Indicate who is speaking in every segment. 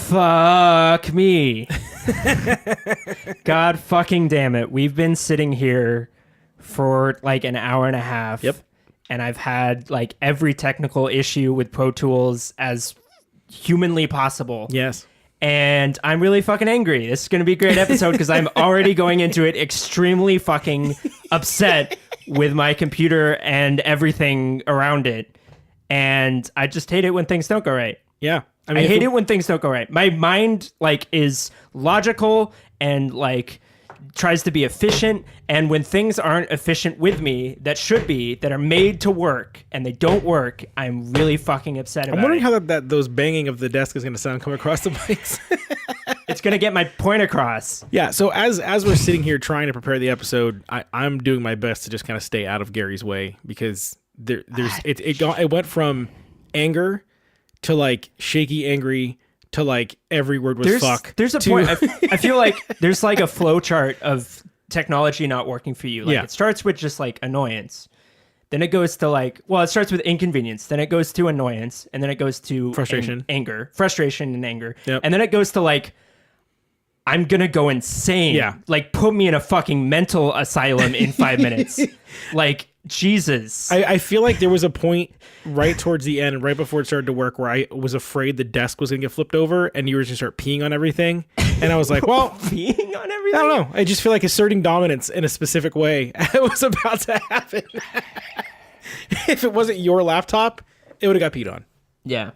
Speaker 1: Fuck me. God fucking damn it. We've been sitting here for like an hour and a half.
Speaker 2: Yep.
Speaker 1: And I've had like every technical issue with Pro Tools as humanly possible.
Speaker 2: Yes.
Speaker 1: And I'm really fucking angry. This is going to be a great episode because I'm already going into it extremely fucking upset with my computer and everything around it. And I just hate it when things don't go right.
Speaker 2: Yeah.
Speaker 1: I hate it when things don't go right. My mind like is logical and like tries to be efficient, and when things aren't efficient with me that should be, that are made to work and they don't work, I'm really fucking upset about it.
Speaker 2: I'm wondering how those banging of the desk is going to sound coming across the mics.
Speaker 1: It's going to get my point across.
Speaker 2: Yeah, so as we're sitting here trying to prepare the episode, I'm doing my best to just kind of stay out of Gary's way, because it went from anger to like shaky angry to like every word was fuck.
Speaker 1: There's a point. I feel like there's like a flow chart of technology not working for you. Like It starts with just like annoyance. Then it goes to like, well, it starts with inconvenience. Then it goes to annoyance. And then it goes to
Speaker 2: frustration,
Speaker 1: frustration and anger.
Speaker 2: Yep.
Speaker 1: And then it goes to like, I'm going to go insane.
Speaker 2: Yeah.
Speaker 1: Like put me in a fucking mental asylum in 5 minutes. Like, Jesus.
Speaker 2: I feel like there was a point right towards the end, right before it started to work, where I was afraid the desk was going to get flipped over and you were just start peeing on everything. And I was like, well,
Speaker 1: peeing on everything?
Speaker 2: I don't know. I just feel like asserting dominance in a specific way was about to happen. If it wasn't your laptop, it would have got peed on.
Speaker 1: Yeah.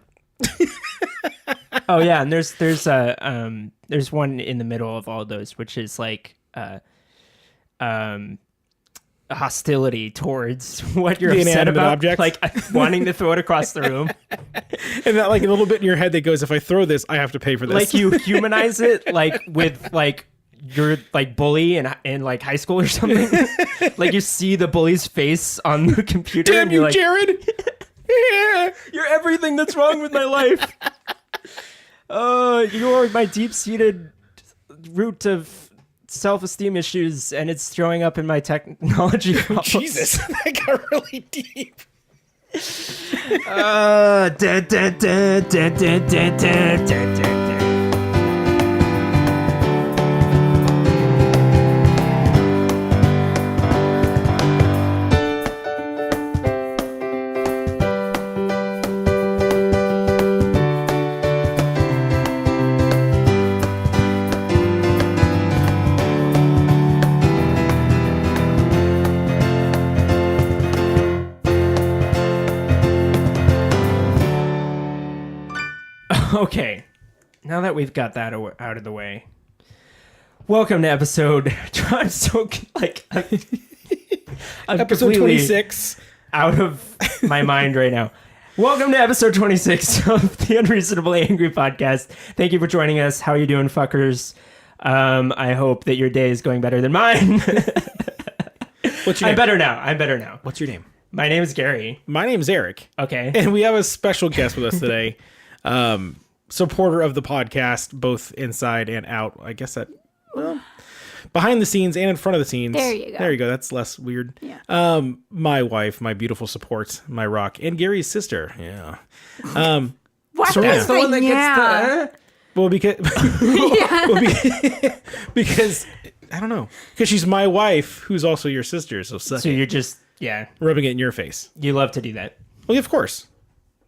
Speaker 1: Oh yeah, and there's one in the middle of all those, which is like hostility towards what you're upset about,
Speaker 2: object.
Speaker 1: Like wanting to throw it across the room.
Speaker 2: And that like a little bit in your head that goes, if I throw this, I have to pay for this.
Speaker 1: Like you humanize it, like with like you're like bully in like high school or something. Like you see the bully's face on the computer.
Speaker 2: Damn
Speaker 1: and you're
Speaker 2: you,
Speaker 1: like,
Speaker 2: Jared! Yeah.
Speaker 1: You're everything that's wrong with my life. You're my deep-seated root of self-esteem issues, and it's showing up in my technology problems.
Speaker 2: Jesus, that got really deep.
Speaker 1: Okay, now that we've got that out of the way, welcome to episode. I'm so like I'm
Speaker 2: episode 26
Speaker 1: out of my mind right now. Welcome to episode 26 of the Unreasonably Angry Podcast. Thank you for joining us. How are you doing, fuckers? I hope that your day is going better than mine.
Speaker 2: What's your name?
Speaker 1: I'm better now.
Speaker 2: What's your name?
Speaker 1: My name is Gary.
Speaker 2: My name's Eric.
Speaker 1: Okay.
Speaker 2: And we have a special guest with us today. Supporter of the podcast, both inside and out. I guess that, well, behind the scenes and in front of the scenes.
Speaker 3: There you go.
Speaker 2: There you go. That's less weird.
Speaker 3: Yeah.
Speaker 2: My wife, my beautiful support, my rock, and Gary's sister. Yeah.
Speaker 3: What?
Speaker 2: Serena.
Speaker 1: That's the one that gets the...
Speaker 2: Well, because because I don't know, because she's my wife, who's also your sister. So
Speaker 1: you're just
Speaker 2: rubbing it in your face.
Speaker 1: You love to do that.
Speaker 2: Well, of course.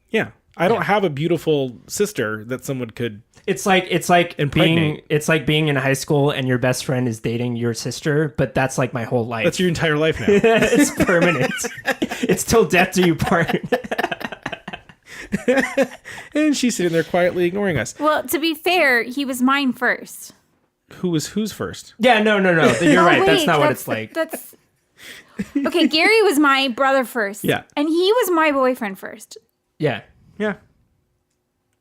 Speaker 2: Yeah. I don't have a beautiful sister that someone could.
Speaker 1: It's like
Speaker 2: impregnate.
Speaker 1: being in high school and your best friend is dating your sister, but that's like my whole life.
Speaker 2: That's your entire life now.
Speaker 1: It's permanent. It's till death do you part.
Speaker 2: And she's sitting there quietly ignoring us.
Speaker 3: Well, to be fair, he was mine first.
Speaker 2: Who was whose first?
Speaker 1: Yeah, no. You're right.
Speaker 3: Wait,
Speaker 1: that's not what it's like.
Speaker 3: That's okay. Gary was my brother first.
Speaker 2: Yeah.
Speaker 3: And he was my boyfriend first.
Speaker 1: Yeah.
Speaker 2: Yeah.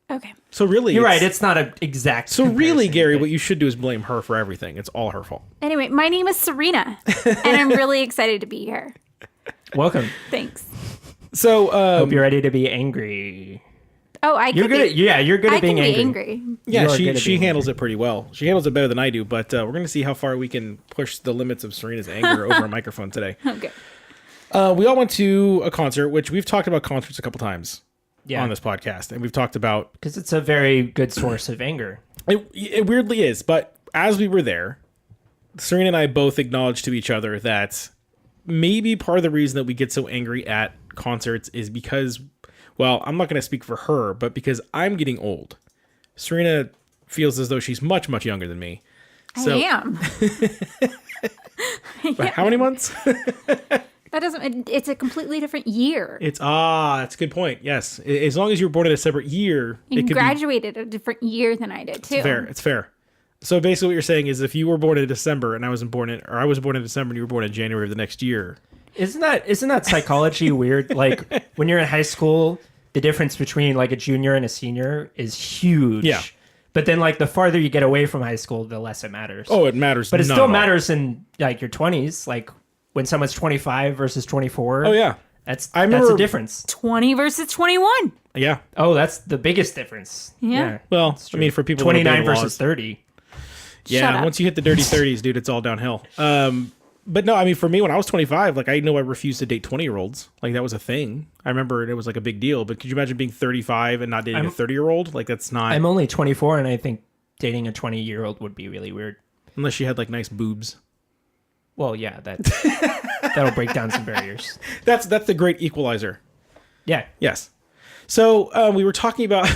Speaker 3: Okay.
Speaker 2: So really,
Speaker 1: you're right. It's not an exact.
Speaker 2: So really, Gary, what you should do is blame her for everything. It's all her fault.
Speaker 3: Anyway, my name is Serena, and I'm really excited to be here.
Speaker 1: Welcome.
Speaker 3: Thanks.
Speaker 2: So
Speaker 1: hope you're ready to be angry.
Speaker 3: Oh,
Speaker 1: you're good at being
Speaker 3: angry.
Speaker 2: Yeah, she handles it pretty well. She handles it better than I do. But we're going to see how far we can push the limits of Serena's anger over a microphone today.
Speaker 3: Okay.
Speaker 2: We all went to a concert, which we've talked about concerts a couple times.
Speaker 1: Yeah.
Speaker 2: on this podcast, and we've talked about
Speaker 1: Because it's a very good source of anger.
Speaker 2: it weirdly is. But as we were there, Serena and I both acknowledged to each other that maybe part of the reason that we get so angry at concerts is because, well, I'm not going to speak for her, but because I'm getting old. Serena feels as though she's much, much younger than me.
Speaker 3: I am.
Speaker 2: How many months?
Speaker 3: That doesn't. It's a completely different year.
Speaker 2: That's a good point. Yes. As long as you were born in a separate year,
Speaker 3: You
Speaker 2: it could
Speaker 3: graduated a different year than I did too.
Speaker 2: It's fair. So basically what you're saying is if you were born in December and I was born in December and you were born in January of the next year.
Speaker 1: Isn't that psychology weird? Like when you're in high school, the difference between like a junior and a senior is huge.
Speaker 2: Yeah.
Speaker 1: But then like the farther you get away from high school, the less it matters.
Speaker 2: Oh, it matters.
Speaker 1: But it
Speaker 2: not
Speaker 1: still
Speaker 2: at all.
Speaker 1: matters in like your 20s, like when someone's 25 versus 24.
Speaker 2: Oh yeah.
Speaker 1: That's
Speaker 2: I remember-
Speaker 1: that's a difference.
Speaker 3: 20 versus 21.
Speaker 2: Yeah.
Speaker 1: Oh, that's the biggest difference.
Speaker 3: Yeah.
Speaker 2: Well, I mean, for people who
Speaker 1: 29
Speaker 2: obey the
Speaker 1: versus
Speaker 2: laws.
Speaker 1: 30.
Speaker 3: Shut
Speaker 2: Yeah,
Speaker 3: up.
Speaker 2: once you hit the dirty 30s, dude, it's all downhill. But no, I mean, for me, when I was 25, like I know I refused to date 20-year-olds. Like that was a thing. I remember it was like a big deal. But could you imagine being 35 and not dating a 30-year-old? Like that's not
Speaker 1: I'm only 24 and I think dating a 20-year-old would be really weird.
Speaker 2: unless she had like nice boobs.
Speaker 1: Well, yeah, that'll break down some barriers.
Speaker 2: That's the great equalizer.
Speaker 1: Yeah.
Speaker 2: Yes. So we were talking about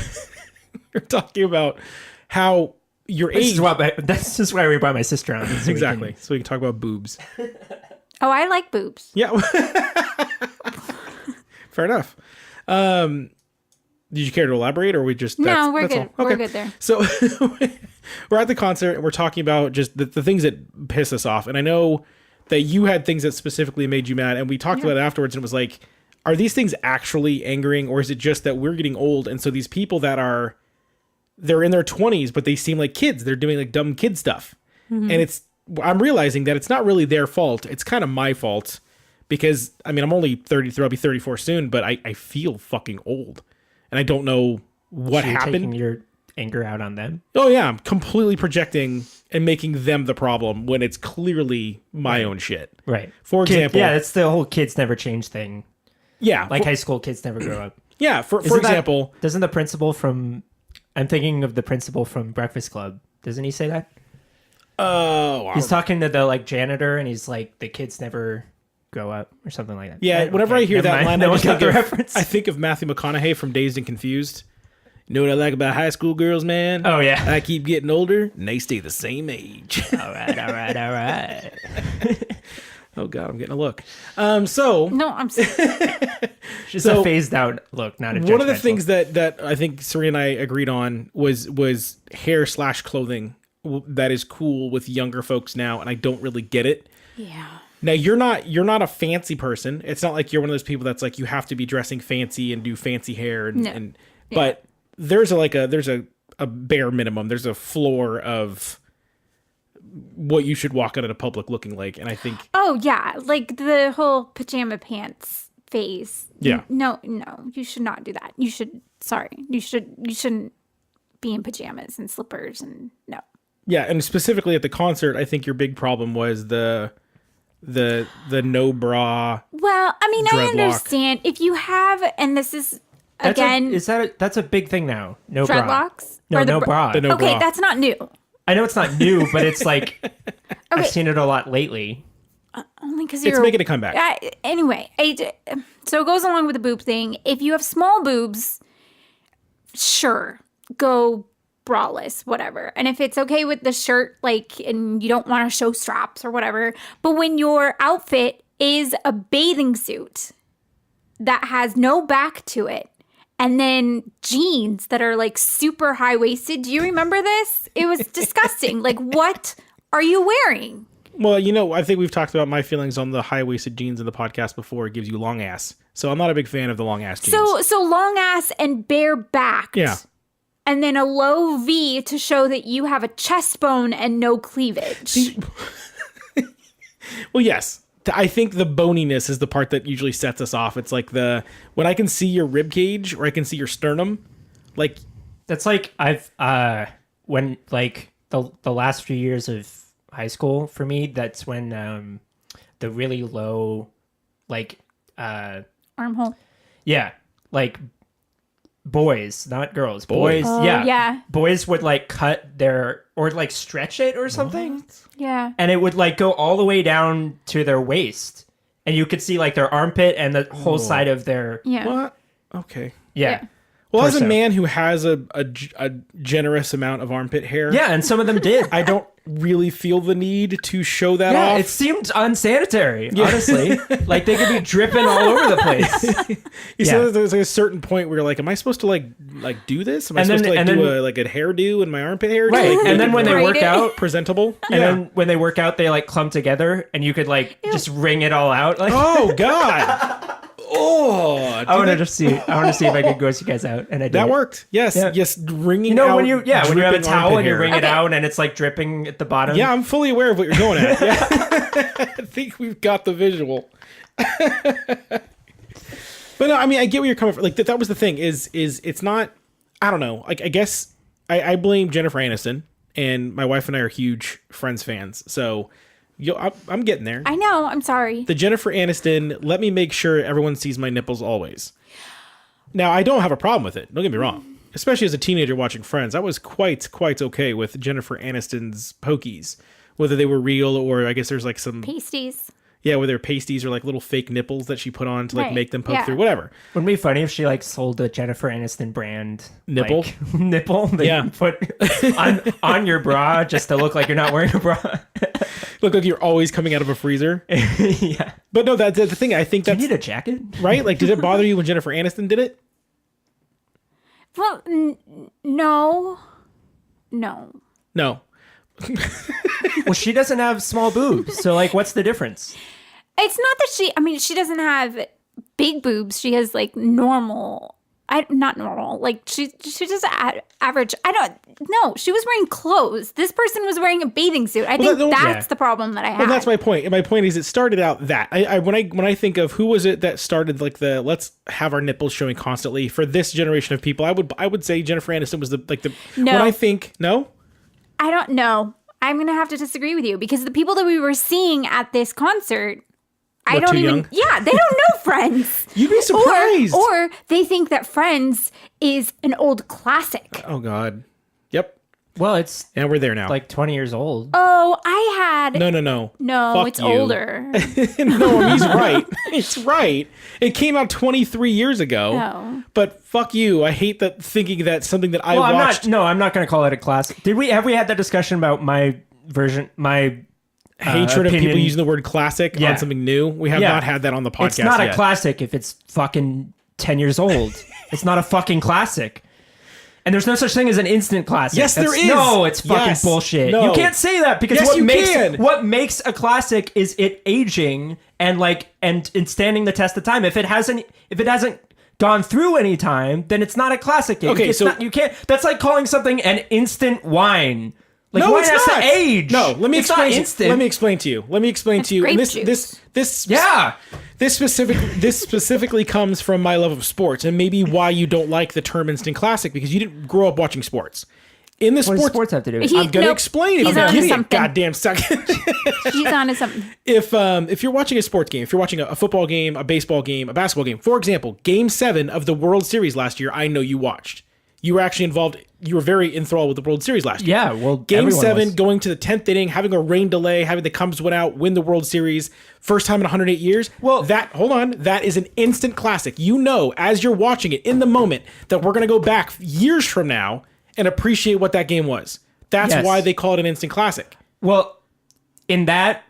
Speaker 2: how your
Speaker 1: This
Speaker 2: age
Speaker 1: is, this is why we brought my sister on. So we
Speaker 2: exactly.
Speaker 1: can-
Speaker 2: So we can talk about boobs.
Speaker 3: Oh, I like boobs.
Speaker 2: Yeah. Fair enough. Did you care to elaborate, or we just
Speaker 3: No, we're
Speaker 2: that's
Speaker 3: good.
Speaker 2: all?
Speaker 3: We're
Speaker 2: Okay.
Speaker 3: good there.
Speaker 2: So we're at the concert and we're talking about just the things that piss us off. And I know that you had things that specifically made you mad, and we talked about it afterwards, and it was like, are these things actually angering, or is it just that we're getting old, and so these people that they're in their 20s, but they seem like kids. They're doing like dumb kid stuff. And I'm realizing that it's not really their fault. It's kind of my fault because, I mean, I'm only 33, I'll be 34 soon, but I feel fucking old. And I don't know what
Speaker 1: So you're taking
Speaker 2: happened.
Speaker 1: your anger out on them.
Speaker 2: Oh yeah, I'm completely projecting and making them the problem when it's clearly my own shit.
Speaker 1: Right.
Speaker 2: For example,
Speaker 1: Yeah, it's the whole kids never change thing.
Speaker 2: yeah,
Speaker 1: Like high school kids never grow up.
Speaker 2: yeah. For
Speaker 1: Isn't that-
Speaker 2: example,
Speaker 1: doesn't the principal from, I'm thinking of the principal from Breakfast Club. Doesn't he say that?
Speaker 2: wow.
Speaker 1: He's talking to the like janitor and he's like, the kids never grow up or something like that.
Speaker 2: yeah. Whenever
Speaker 1: Okay,
Speaker 2: I hear
Speaker 1: never
Speaker 2: that
Speaker 1: mind.
Speaker 2: line,
Speaker 1: no
Speaker 2: I
Speaker 1: one
Speaker 2: just
Speaker 1: got
Speaker 2: think
Speaker 1: the
Speaker 2: of,
Speaker 1: reference.
Speaker 2: I think of Matthew McConaughey from Dazed and Confused. You know what I like about high school girls, man?
Speaker 1: Oh, yeah.
Speaker 2: I keep getting older and they stay the same age.
Speaker 1: all right.
Speaker 2: Oh god, I'm getting a look. So
Speaker 3: No, I'm
Speaker 1: Just
Speaker 2: So-
Speaker 1: a phased out look, not a
Speaker 2: one of the
Speaker 1: judgmental.
Speaker 2: things that I think Serena and I agreed on was hair/clothing that is cool with younger folks now, and I don't really get it.
Speaker 3: yeah.
Speaker 2: Now you're not a fancy person. It's not like you're one of those people that's like you have to be dressing fancy and do fancy hair and,
Speaker 3: No.
Speaker 2: and but there's a bare minimum. There's a floor of what you should walk out at a public looking like, and I think
Speaker 3: Oh yeah, like the whole pajama pants phase.
Speaker 2: Yeah.
Speaker 3: No, you should not do that. You shouldn't be in pajamas and slippers and no.
Speaker 2: yeah, and specifically at the concert, I think your big problem was the no bra.
Speaker 3: Well, I mean, I
Speaker 2: Dreadlock.
Speaker 3: understand if you have, and this is again
Speaker 1: that's a big thing now. No bra.
Speaker 3: dreadlocks.
Speaker 1: No,
Speaker 3: Or the
Speaker 1: no bra.
Speaker 2: The no
Speaker 3: okay,
Speaker 2: bra.
Speaker 3: that's not new.
Speaker 1: I know it's not new, but it's like I've
Speaker 3: Okay.
Speaker 1: seen it a lot lately.
Speaker 3: Only because
Speaker 2: It's
Speaker 3: you're
Speaker 2: making a comeback.
Speaker 3: Anyway, so it goes along with the boob thing. If you have small boobs, sure, go braless, whatever. And if it's okay with the shirt, like, and you don't want to show straps or whatever, but when your outfit is a bathing suit that has no back to it, and then jeans that are like super high waisted, do you remember this? It was disgusting. Like, what are you wearing?
Speaker 2: Well, you know, I think we've talked about my feelings on the high waisted jeans in the podcast before. It gives you long ass, so I'm not a big fan of the long ass jeans.
Speaker 3: So long ass and bare backed.
Speaker 2: Yeah.
Speaker 3: And then a low V to show that you have a chest bone and no cleavage.
Speaker 2: Well, yes. I think the boniness is the part that usually sets us off. It's like when I can see your rib cage or I can see your sternum, like
Speaker 1: That's like I've when like the last few years of high school for me, that's when the really low like
Speaker 3: Armhole.
Speaker 1: yeah, like boys, not girls. Boys,
Speaker 3: Oh,
Speaker 1: yeah.
Speaker 3: yeah.
Speaker 1: Boys would like cut their or like stretch it or something.
Speaker 3: Yeah.
Speaker 1: And it would like go all the way down to their waist. And you could see like their armpit and the whole side of their
Speaker 3: Yeah.
Speaker 2: What? Okay.
Speaker 1: yeah.
Speaker 2: Well, as a
Speaker 1: Torso.
Speaker 2: man who has a generous amount of armpit hair,
Speaker 1: Yeah, and some of them did.
Speaker 2: I don't really feel the need to show that
Speaker 1: Yeah,
Speaker 2: off.
Speaker 1: it seemed unsanitary, honestly. Like they could be dripping all over the place.
Speaker 2: You
Speaker 1: yeah.
Speaker 2: said there's like a certain point where you're like, am I supposed to like do this? Am I
Speaker 1: And
Speaker 2: supposed
Speaker 1: then-
Speaker 2: to like
Speaker 1: and
Speaker 2: do
Speaker 1: then-
Speaker 2: a hairdo in my armpit hair? to,
Speaker 1: Right.
Speaker 2: like,
Speaker 1: And
Speaker 2: make
Speaker 1: then
Speaker 2: it
Speaker 1: when they
Speaker 2: more
Speaker 3: Braid
Speaker 1: work
Speaker 3: it.
Speaker 1: out,
Speaker 2: presentable.
Speaker 1: and then when they work out, they like clump together and you could like just wring it all out. Like
Speaker 2: Oh God. Oh,
Speaker 1: I want to see if I could gross you guys out. And I did.
Speaker 2: that worked. Yes.
Speaker 1: Yeah.
Speaker 2: Yes. Wringing
Speaker 1: You know
Speaker 2: out
Speaker 1: when you when you have a
Speaker 2: dripping
Speaker 1: towel
Speaker 2: armpit
Speaker 1: and you
Speaker 2: hair.
Speaker 1: wring it
Speaker 3: Okay.
Speaker 1: out and it's like dripping at the bottom.
Speaker 2: Yeah, I'm fully aware of what you're going at. Yeah. I think we've got the visual. But no, I mean, I get where you're coming from. Like that was the thing. Is it's not. I don't know. Like I guess I blame Jennifer Aniston, and my wife and I are huge Friends fans. So I'm getting there.
Speaker 3: I know. I'm sorry.
Speaker 2: The Jennifer Aniston. Let me make sure everyone sees my nipples always. Now I don't have a problem with it. Don't get me wrong. Especially as a teenager watching Friends, I was quite okay with Jennifer Aniston's pokies, whether they were real or I guess there's like some
Speaker 3: Pasties.
Speaker 2: yeah, whether they're pasties or like little fake nipples that she put on to like
Speaker 3: Right,
Speaker 2: make them poke
Speaker 3: yeah.
Speaker 2: through, whatever.
Speaker 1: Wouldn't it be funny if she like sold a Jennifer Aniston brand
Speaker 2: Nipple?
Speaker 1: like, nipple that
Speaker 2: Yeah.
Speaker 1: you put on your bra just to look like you're not wearing a bra.
Speaker 2: Look like you're always coming out of a freezer.
Speaker 1: Yeah.
Speaker 2: But no, that's the thing. I think
Speaker 1: You
Speaker 2: that's
Speaker 1: need a jacket?
Speaker 2: right. Like, did it bother you when Jennifer Aniston did it?
Speaker 3: Well, no. No.
Speaker 2: No.
Speaker 1: Well, she doesn't have small boobs, so like, what's the difference?
Speaker 3: It's not that she doesn't have big boobs. She has like normal. Not normal. Like she just average. I don't know. She was wearing clothes. This person was wearing a bathing suit. I think
Speaker 2: that-
Speaker 3: that's
Speaker 1: yeah.
Speaker 3: the problem that I have.
Speaker 2: Well, that's my point. And my point is, it started out that when I think of who was it that started like the let's have our nipples showing constantly for this generation of people, I would say Jennifer Aniston was the
Speaker 3: No.
Speaker 2: When I think no.
Speaker 3: I don't know. I'm gonna have to disagree with you because the people that we were seeing at this concert, I
Speaker 2: What,
Speaker 3: don't
Speaker 2: too
Speaker 3: even.
Speaker 2: young?
Speaker 3: Yeah, they don't know Friends.
Speaker 2: You'd be surprised.
Speaker 3: Or they think that Friends is an old classic.
Speaker 2: Oh God. Yep.
Speaker 1: Well, it's
Speaker 2: And we're there now.
Speaker 1: like 20 years old.
Speaker 3: Oh, I had.
Speaker 2: no.
Speaker 3: No,
Speaker 2: Fuck
Speaker 3: it's
Speaker 2: you.
Speaker 3: older.
Speaker 2: No, he's right. It's right. It came out 23 years ago.
Speaker 3: No.
Speaker 2: But fuck you. I hate that thinking that something that I
Speaker 1: Well,
Speaker 2: watched.
Speaker 1: I'm not going to call it a classic. Have we had that discussion about my version, my
Speaker 2: hatred of
Speaker 1: opinion?
Speaker 2: people using the word classic
Speaker 1: Yeah.
Speaker 2: on something new. We have
Speaker 1: Yeah.
Speaker 2: not had that on the podcast
Speaker 1: It's not
Speaker 2: yet.
Speaker 1: a classic if it's fucking 10 years old. It's not a fucking classic. And there's no such thing as an instant classic.
Speaker 2: Yes, there is.
Speaker 1: No, it's fucking
Speaker 2: Yes.
Speaker 1: bullshit.
Speaker 2: No.
Speaker 1: You can't say that because
Speaker 2: Yes, you can.
Speaker 1: what makes a classic is it aging and standing the test of time. If it hasn't gone through any time, then it's not a classic.
Speaker 2: Okay, so-
Speaker 1: you can't. That's like calling something an instant wine. Like
Speaker 2: No,
Speaker 1: wine
Speaker 2: it's
Speaker 1: has
Speaker 2: not.
Speaker 1: to age.
Speaker 2: No, let me
Speaker 1: It's
Speaker 2: explain.
Speaker 1: not instant.
Speaker 2: Let me explain to you.
Speaker 3: grape
Speaker 2: And
Speaker 3: juice.
Speaker 2: this specifically comes from my love of sports and maybe why you don't like the term instant classic because you didn't grow up watching sports. In the
Speaker 1: What does sports have to do with it?
Speaker 3: He-
Speaker 2: I'm gonna
Speaker 3: Nope.
Speaker 2: explain it.
Speaker 3: He's
Speaker 2: I'm
Speaker 3: onto
Speaker 2: giving it a
Speaker 3: something.
Speaker 2: goddamn second.
Speaker 3: He's onto something.
Speaker 2: If you're watching a sports game, if you're watching a football game, a baseball game, a basketball game, for example, Game 7 of the World Series last year, I know you watched. You were actually involved. You were very enthralled with the World Series last year.
Speaker 1: Yeah, well,
Speaker 2: Game
Speaker 1: everyone
Speaker 2: 7,
Speaker 1: was.
Speaker 2: going to the 10th inning, having a rain delay, having the Cubs win out, win the World Series, first time in 108 years.
Speaker 1: Well-
Speaker 2: that is an instant classic. You know, as you're watching it in the moment, that we're going to go back years from now and appreciate what that game was. That's
Speaker 1: Yes.
Speaker 2: why they call it an instant classic.
Speaker 1: Well, in that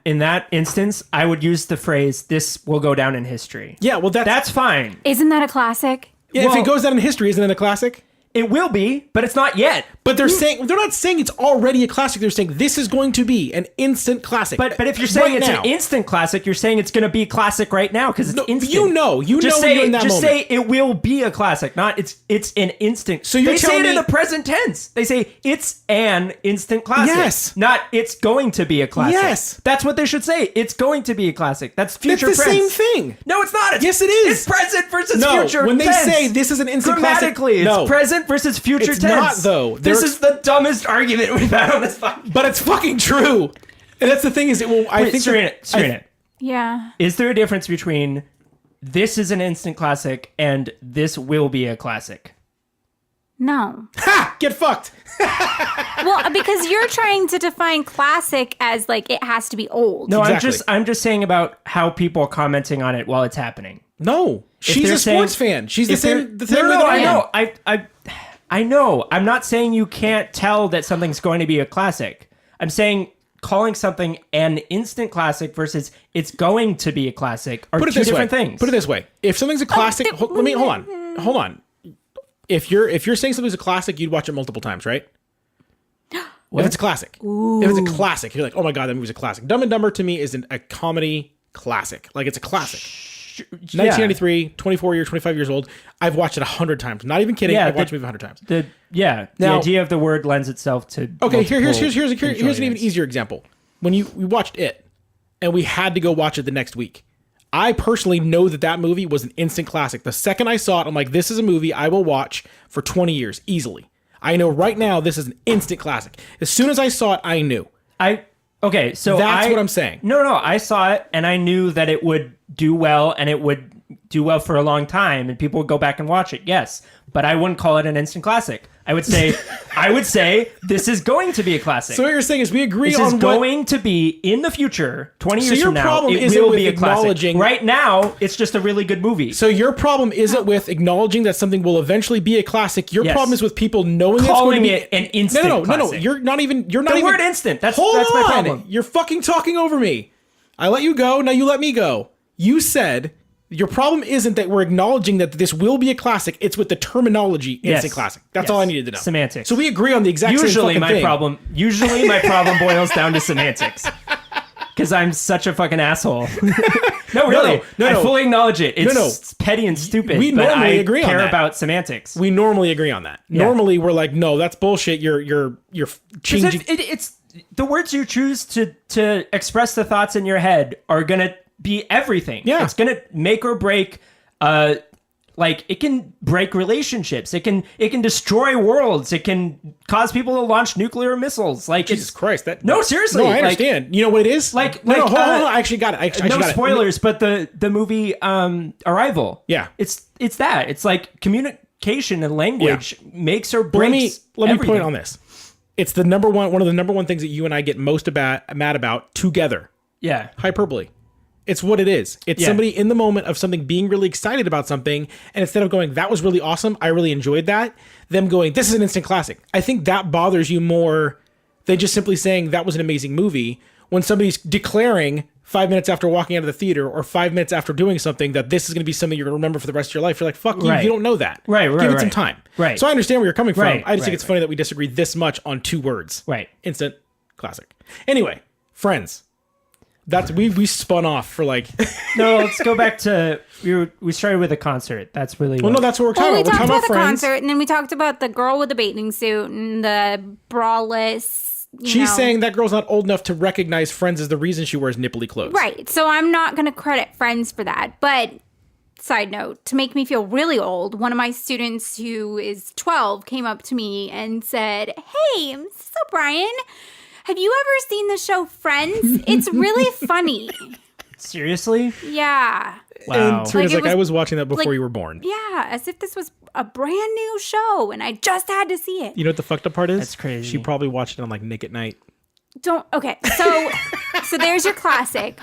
Speaker 1: instance, I would use the phrase "this will go down in history."
Speaker 2: Yeah, well,
Speaker 1: That's fine.
Speaker 3: Isn't that a classic?
Speaker 2: yeah, if
Speaker 1: well-
Speaker 2: it goes down in history, isn't it a classic?
Speaker 1: It will be, but it's not yet.
Speaker 2: But they're not saying it's already a classic. They're saying this is going to be an instant classic.
Speaker 1: But if you're saying
Speaker 2: Right
Speaker 1: it's
Speaker 2: now.
Speaker 1: an instant classic, you're saying it's going to be classic right now because it's
Speaker 2: No,
Speaker 1: instant.
Speaker 2: you know
Speaker 1: just
Speaker 2: when
Speaker 1: say
Speaker 2: you're in that
Speaker 1: just
Speaker 2: moment.
Speaker 1: say it will be a classic. Not it's an instant.
Speaker 2: So you're
Speaker 1: they say
Speaker 2: telling
Speaker 1: it in
Speaker 2: me-
Speaker 1: the present tense. They say it's an instant classic.
Speaker 2: Yes.
Speaker 1: Not it's going to be a classic.
Speaker 2: Yes.
Speaker 1: That's what they should say. It's going to be a classic. That's future
Speaker 2: That's the
Speaker 1: tense.
Speaker 2: same thing.
Speaker 1: No, it's not.
Speaker 2: Yes, it is.
Speaker 1: It's present versus
Speaker 2: No,
Speaker 1: future
Speaker 2: when they
Speaker 1: tense.
Speaker 2: say this is an instant classic,
Speaker 1: Grammatically,
Speaker 2: no.
Speaker 1: it's present versus future
Speaker 2: It's
Speaker 1: tense.
Speaker 2: not, though.
Speaker 1: This
Speaker 2: They're-
Speaker 1: is the dumbest argument we've had on this podcast.
Speaker 2: But it's fucking true. And that's the thing is, I
Speaker 1: Wait,
Speaker 2: think
Speaker 1: Serena,
Speaker 3: Yeah.
Speaker 1: is there a difference between this is an instant classic and this will be a classic?
Speaker 3: No.
Speaker 2: Ha! Get fucked.
Speaker 3: Well, because you're trying to define classic as like it has to be old.
Speaker 1: No,
Speaker 2: Exactly.
Speaker 1: I'm just saying about how people are commenting on it while it's happening.
Speaker 2: No, she's
Speaker 1: they're
Speaker 2: a sports fan. She's the
Speaker 1: if they're-
Speaker 2: same. The same
Speaker 1: No,
Speaker 2: way
Speaker 1: no,
Speaker 2: that I
Speaker 1: I
Speaker 2: am.
Speaker 1: know. I know. I'm not saying you can't tell that something's going to be a classic. I'm saying calling something an instant classic versus it's going to be a classic are
Speaker 2: Put it
Speaker 1: two
Speaker 2: this
Speaker 1: different
Speaker 2: way.
Speaker 1: things.
Speaker 2: Put it this way. If something's a classic, let me hold on. If you're saying something's a classic, you'd watch it multiple times, right? If it's a classic. If it's a classic, you're like, oh my God, that movie's a classic. Dumb and Dumber to me is a comedy classic. Like, it's a classic. 1993, 24 years, 25 years old. I've watched it 100 times. Not even kidding.
Speaker 1: Yeah,
Speaker 2: I've watched the movie 100 times.
Speaker 1: The
Speaker 2: Now-
Speaker 1: idea of the word lends itself to
Speaker 2: Okay, here's an even
Speaker 1: enjoyments.
Speaker 2: easier example. When we watched It, and we had to go watch it the next week. I personally know that movie was an instant classic. The second I saw it, I'm like, this is a movie I will watch for 20 years, easily. I know right now this is an instant classic. As soon as I saw it, I knew.
Speaker 1: Okay, so
Speaker 2: That's what I'm saying.
Speaker 1: No, I saw it and I knew that it would do well and it would do well for a long time and people would go back and watch it. Yes, but I wouldn't call it an instant classic. I would say this is going to be a classic.
Speaker 2: So what you're saying is we agree
Speaker 1: This
Speaker 2: on
Speaker 1: is
Speaker 2: what...
Speaker 1: going to be in the future, 20 years
Speaker 2: your
Speaker 1: from now.
Speaker 2: problem
Speaker 1: It
Speaker 2: isn't
Speaker 1: will
Speaker 2: with
Speaker 1: be a classic.
Speaker 2: acknowledging-
Speaker 1: Right now, it's just a really good movie.
Speaker 2: So your problem isn't with acknowledging that something will eventually be a classic. Your
Speaker 1: Yes.
Speaker 2: problem is with people knowing
Speaker 1: Calling
Speaker 2: it's going to be
Speaker 1: it an instant
Speaker 2: No.
Speaker 1: classic.
Speaker 2: You're not even.
Speaker 1: the word instant. That's
Speaker 2: Hold
Speaker 1: my
Speaker 2: on.
Speaker 1: problem.
Speaker 2: You're fucking talking over me. I let you go. Now you let me go. You said your problem isn't that we're acknowledging that this will be a classic. It's with the terminology instant
Speaker 1: Yes.
Speaker 2: classic. That's
Speaker 1: Yes.
Speaker 2: all I needed to know.
Speaker 1: Semantics.
Speaker 2: So we agree on the exact same
Speaker 1: Usually
Speaker 2: fucking thing.
Speaker 1: Usually my problem boils down to semantics. Because I'm such a fucking asshole. No, really.
Speaker 2: No.
Speaker 1: I fully acknowledge it. It's
Speaker 2: No.
Speaker 1: petty and stupid.
Speaker 2: We
Speaker 1: but
Speaker 2: normally
Speaker 1: I
Speaker 2: agree on
Speaker 1: care
Speaker 2: that.
Speaker 1: about semantics.
Speaker 2: We normally agree on that.
Speaker 1: Yeah.
Speaker 2: Normally we're like, no, that's bullshit. You're changing.
Speaker 1: It's the words you choose to express the thoughts in your head are gonna be everything.
Speaker 2: Yeah.
Speaker 1: It's gonna make or break. Like it can break relationships. It can destroy worlds. It can cause people to launch nuclear missiles. Like
Speaker 2: Jesus Christ!
Speaker 1: No, seriously.
Speaker 2: No, I
Speaker 1: like-
Speaker 2: understand. You know what it is?
Speaker 1: no,
Speaker 2: Hold on. I actually got it. I actually
Speaker 1: no
Speaker 2: got it.
Speaker 1: spoilers, but the movie Arrival.
Speaker 2: Yeah.
Speaker 1: It's that. It's like communication and language makes or
Speaker 2: Let me
Speaker 1: breaks.
Speaker 2: point
Speaker 1: everything.
Speaker 2: on this. It's the one of the number one things that you and I get most mad about together.
Speaker 1: Yeah.
Speaker 2: Hyperbole. It's what it is. It's
Speaker 1: Yeah.
Speaker 2: somebody in the moment of something being really excited about something, and instead of going, that was really awesome, I really enjoyed that, them going, this is an instant classic. I think that bothers you more than just simply saying that was an amazing movie when somebody's declaring 5 minutes after walking out of the theater or 5 minutes after doing something that this is going to be something you're going to remember for the rest of your life. You're like, fuck you,
Speaker 1: Right.
Speaker 2: you don't know that.
Speaker 1: Right,
Speaker 2: Give it some
Speaker 1: right.
Speaker 2: time.
Speaker 1: Right.
Speaker 2: So I understand where you're coming from.
Speaker 1: Right,
Speaker 2: I just think
Speaker 1: right,
Speaker 2: it's funny that we disagree this much on two words.
Speaker 1: Right.
Speaker 2: Instant classic. Anyway, Friends. That's we spun off for like.
Speaker 1: No, let's go back to we started with a concert. That's really
Speaker 2: Well, no, that's what we're talking
Speaker 3: Well, we
Speaker 2: about. We're
Speaker 3: talked
Speaker 2: talking
Speaker 3: about the
Speaker 2: Friends.
Speaker 3: concert, and then we talked about the girl with the bathing suit and the braless.
Speaker 2: She's saying that girl's not old enough to recognize Friends as the reason she wears nipply clothes.
Speaker 3: Right. So I'm not going to credit Friends for that. But side note, to make me feel really old, one of my students who is 12 came up to me and said, "Hey, Mrs. O'Brien, have you ever seen the show Friends? It's really funny."
Speaker 1: seriously.
Speaker 3: Yeah.
Speaker 1: Wow.
Speaker 2: And Serena's
Speaker 3: Like,
Speaker 2: like,
Speaker 3: it was-
Speaker 2: I was watching that before
Speaker 3: like-
Speaker 2: you were born.
Speaker 3: Yeah, as if this was a brand new show and I just had to see it.
Speaker 2: You know what the fucked up part is?
Speaker 1: That's crazy.
Speaker 2: She probably watched it on like Nick at Night.
Speaker 3: Don't. Okay. So there's your classic.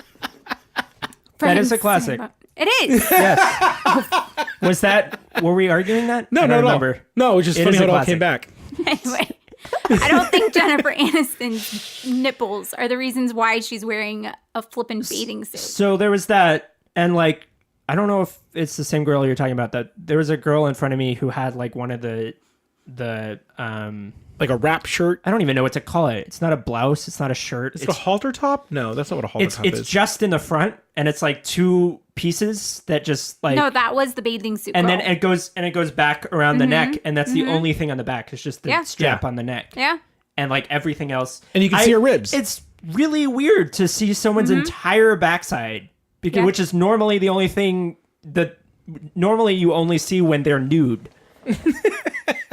Speaker 1: That is a
Speaker 3: Friends.
Speaker 1: classic.
Speaker 3: It is.
Speaker 1: Yes. Was that? Were we arguing that?
Speaker 2: No,
Speaker 1: I
Speaker 2: no,
Speaker 1: don't
Speaker 2: no.
Speaker 1: remember.
Speaker 2: No, it was just
Speaker 1: It
Speaker 2: funny
Speaker 1: is
Speaker 2: how
Speaker 1: a
Speaker 2: it all
Speaker 1: classic.
Speaker 2: came back.
Speaker 3: Anyway, I don't think Jennifer Aniston's nipples are the reasons why she's wearing a flippin' bathing suit.
Speaker 1: So there was that, and like I don't know if it's the same girl you're talking about. That there was a girl in front of me who had like one of the
Speaker 2: Like a wrap shirt.
Speaker 1: I don't even know what to call it. It's not a blouse. It's not a shirt.
Speaker 2: Is it a halter top? No, that's not what a halter top
Speaker 1: it's
Speaker 2: is.
Speaker 1: just in the front, and it's like two pieces that just like
Speaker 3: No, that was the bathing suit.
Speaker 1: and
Speaker 3: girl.
Speaker 1: then it goes back around the neck, and that's the only thing on the back. It's just the
Speaker 3: Yeah.
Speaker 1: strap
Speaker 2: Yeah.
Speaker 1: on the neck,
Speaker 3: yeah.
Speaker 1: and like everything else.
Speaker 2: And you can see her ribs.
Speaker 1: It's really weird to see someone's entire backside, because
Speaker 3: Yeah.
Speaker 1: which is normally the only thing that normally you only see when they're nude.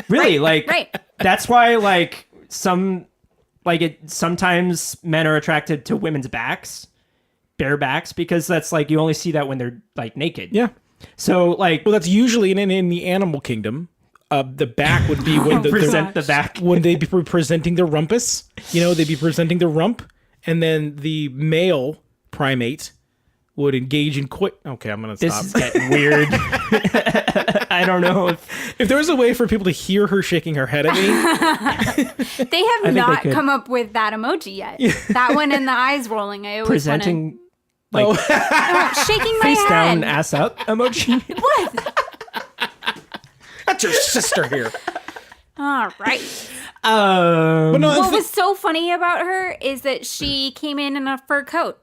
Speaker 1: Really, like
Speaker 3: Right.
Speaker 1: that's why like sometimes men are attracted to women's backs, bare backs, because that's like you only see that when they're like naked.
Speaker 2: Yeah.
Speaker 1: So like
Speaker 2: Well, that's usually in the animal kingdom. The back would be when
Speaker 1: Present the back.
Speaker 2: when they'd be presenting the rumpus. They'd be presenting the rump, and then the male primate would engage in Okay, I'm gonna
Speaker 1: This
Speaker 2: stop.
Speaker 1: is getting weird. I don't know
Speaker 2: If there was a way for people to hear her shaking her head at me,
Speaker 3: They have
Speaker 1: they
Speaker 3: not
Speaker 1: could.
Speaker 3: come up with that emoji yet. That one and the eyes rolling. I always
Speaker 1: presenting like
Speaker 3: shaking my
Speaker 1: face
Speaker 3: head.
Speaker 1: down, ass up emoji.
Speaker 3: What?
Speaker 2: that's your sister here.
Speaker 3: All right.
Speaker 2: But no,
Speaker 3: What was so funny about her is that she came in a fur coat.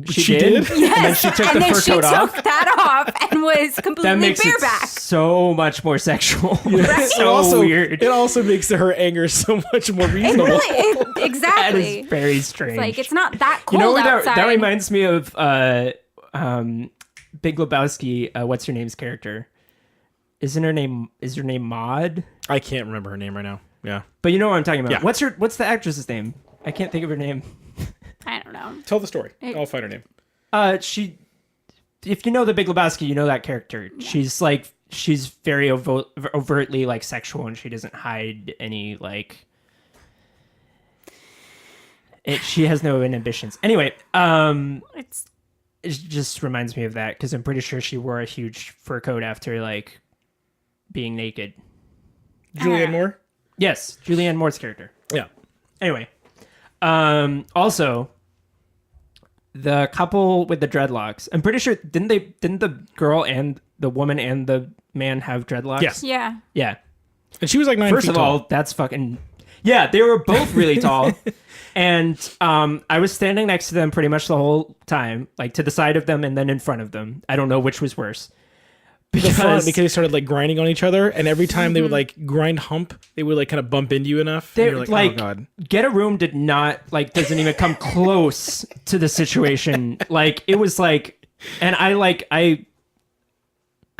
Speaker 2: she did.
Speaker 1: And then she took the fur coat off.
Speaker 3: took that off and was
Speaker 1: That
Speaker 3: completely
Speaker 1: makes
Speaker 3: bareback.
Speaker 1: it so much more sexual. It's
Speaker 2: It
Speaker 1: so
Speaker 2: also,
Speaker 1: weird.
Speaker 2: It also makes her anger so much more reasonable.
Speaker 1: That
Speaker 3: Exactly.
Speaker 1: is very strange.
Speaker 3: Like it's not that
Speaker 1: you
Speaker 3: cold
Speaker 1: know what
Speaker 3: outside.
Speaker 1: that reminds me of Big Lebowski, what's her name's character? Is her name Maud?
Speaker 2: I can't remember her name right now. Yeah.
Speaker 1: But you know what I'm talking about.
Speaker 2: Yeah.
Speaker 1: What's the actress's name? I can't think of her name.
Speaker 3: I don't know.
Speaker 2: Tell the story. I'll find her name.
Speaker 1: If you know the Big Lebowski, you know that character. Yeah. She's very overtly like sexual, and she doesn't hide any like. She has no inhibitions. Anyway, it just reminds me of that because I'm pretty sure she wore a huge fur coat after like being naked.
Speaker 2: Julianne Moore?
Speaker 1: Yes, Julianne Moore's character.
Speaker 2: Yeah.
Speaker 1: Anyway, also the couple with the dreadlocks. I'm pretty sure didn't the girl and the woman and the man have dreadlocks?
Speaker 2: Yes.
Speaker 3: Yeah.
Speaker 1: Yeah.
Speaker 2: And she was like 9
Speaker 1: First
Speaker 2: feet
Speaker 1: of
Speaker 2: tall.
Speaker 1: all, that's fucking yeah. They were both really tall, and I was standing next to them pretty much the whole time, like to the side of them and then in front of them. I don't know which was worse.
Speaker 2: the front because they started like grinding on each other, and every time they would like grind hump, they would like kind of bump into you enough.
Speaker 1: They,
Speaker 2: and you're like, oh god.
Speaker 1: Get a Room did not doesn't even come close to the situation. Like it was like, and I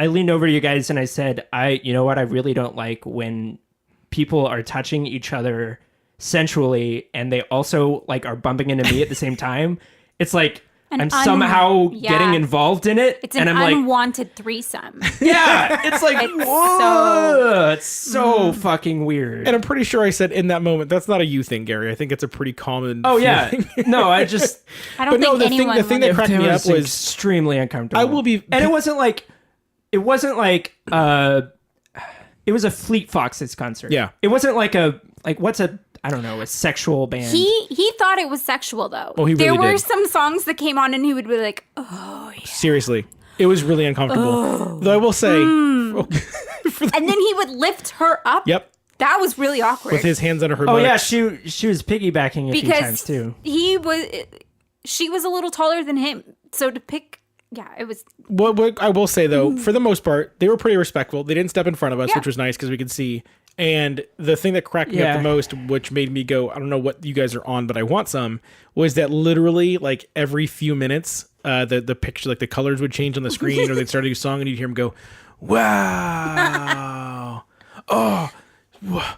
Speaker 1: leaned over to you guys and I said, you know what, I really don't like when people are touching each other sensually and they also like are bumping into me at the same time. It's like I'm somehow getting involved in it.
Speaker 3: It's an
Speaker 1: and I'm
Speaker 3: unwanted threesome.
Speaker 1: yeah, it's like, whoa, it's so fucking weird.
Speaker 2: And I'm pretty sure I said in that moment, that's not a you thing, Gary. I think it's a pretty common.
Speaker 1: Oh yeah,
Speaker 2: feeling.
Speaker 1: no, I just
Speaker 3: I don't
Speaker 2: But no,
Speaker 3: think
Speaker 2: the thing-
Speaker 3: anyone
Speaker 2: the thing that
Speaker 3: wanted-
Speaker 2: cracked me up was
Speaker 1: extremely uncomfortable.
Speaker 2: I will be,
Speaker 1: and it wasn't like it was a Fleet Foxes concert.
Speaker 2: Yeah.
Speaker 1: It wasn't like what's a I don't know, a sexual band.
Speaker 3: He thought it was sexual though.
Speaker 2: Oh, he really
Speaker 3: there were
Speaker 2: did.
Speaker 3: some songs that came on and he would be like, oh yeah.
Speaker 2: seriously, it was really uncomfortable. Though I will say,
Speaker 3: And then he would lift her up.
Speaker 2: yep,
Speaker 3: That was really awkward.
Speaker 2: with his hands under her.
Speaker 1: Oh yeah,
Speaker 2: buttocks.
Speaker 1: she was piggybacking a few times
Speaker 3: because
Speaker 1: too.
Speaker 3: she was a little taller than him. So to pick, yeah, it was.
Speaker 2: What I will say though, for the most part, they were pretty respectful. They didn't step in front of us,
Speaker 3: Yeah.
Speaker 2: which was nice because we could see. And the thing that cracked me up
Speaker 1: Yeah.
Speaker 2: the most, which made me go, I don't know what you guys are on, but I want some, was that literally like every few minutes, the picture, like the colors would change on the screen, or they'd start a new song, and you'd hear him go, "Wow, oh, wow."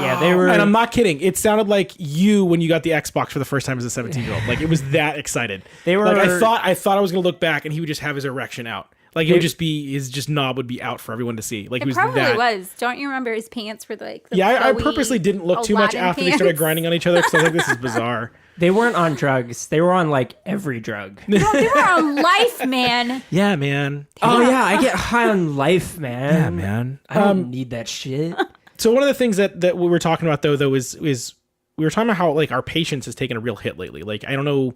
Speaker 1: Yeah, they were.
Speaker 2: And I'm not kidding. It sounded like you when you got the Xbox for the first time as a 17-year-old. Like it was that excited.
Speaker 1: They were.
Speaker 2: Like I thought I was gonna look back and he would just have his erection out. Like it would just be his knob would be out for everyone to see. Like
Speaker 3: It
Speaker 2: he was
Speaker 3: probably
Speaker 2: that.
Speaker 3: was. Don't you remember his pants were like? The
Speaker 2: Yeah, I
Speaker 3: flowy
Speaker 2: purposely didn't look too much
Speaker 3: Aladdin
Speaker 2: after they started
Speaker 3: pants?
Speaker 2: grinding on each other because I was like, this is bizarre.
Speaker 1: They weren't on drugs. They were on like every drug.
Speaker 3: No, they were on life, man.
Speaker 2: Yeah, man.
Speaker 1: Oh yeah, I get high on life, man.
Speaker 2: Yeah, man.
Speaker 1: I don't need that shit.
Speaker 2: So one of the things that we were talking about though is we were talking about how like our patience has taken a real hit lately. Like I don't know,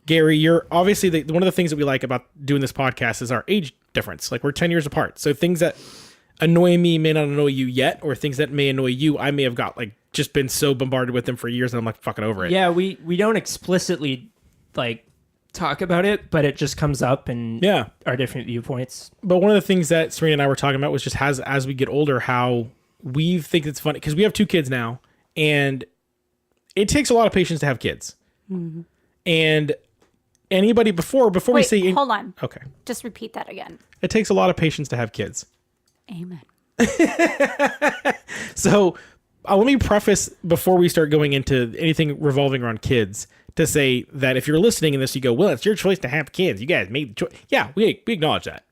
Speaker 2: Gary, you're obviously one of the things that we like about doing this podcast is our age difference. Like we're 10 years apart. So things that annoy me may not annoy you yet, or things that may annoy you, I may have got like just been so bombarded with them for years and I'm like fucking over it.
Speaker 1: Yeah, we don't explicitly like talk about it, but it just comes up and
Speaker 2: Yeah.
Speaker 1: our different viewpoints.
Speaker 2: But one of the things that Serena and I were talking about was just as we get older, how we think it's funny because we have 2 kids now, and it takes a lot of patience to have kids.
Speaker 3: Mm-hmm.
Speaker 2: And anybody before we
Speaker 3: Wait,
Speaker 2: say
Speaker 3: hold on.
Speaker 2: okay,
Speaker 3: Just repeat that again.
Speaker 2: it takes a lot of patience to have kids.
Speaker 3: Amen.
Speaker 2: So let me preface before we start going into anything revolving around kids to say that if you're listening in this, you go, well, it's your choice to have kids. You guys made the choice. Yeah, we acknowledge that.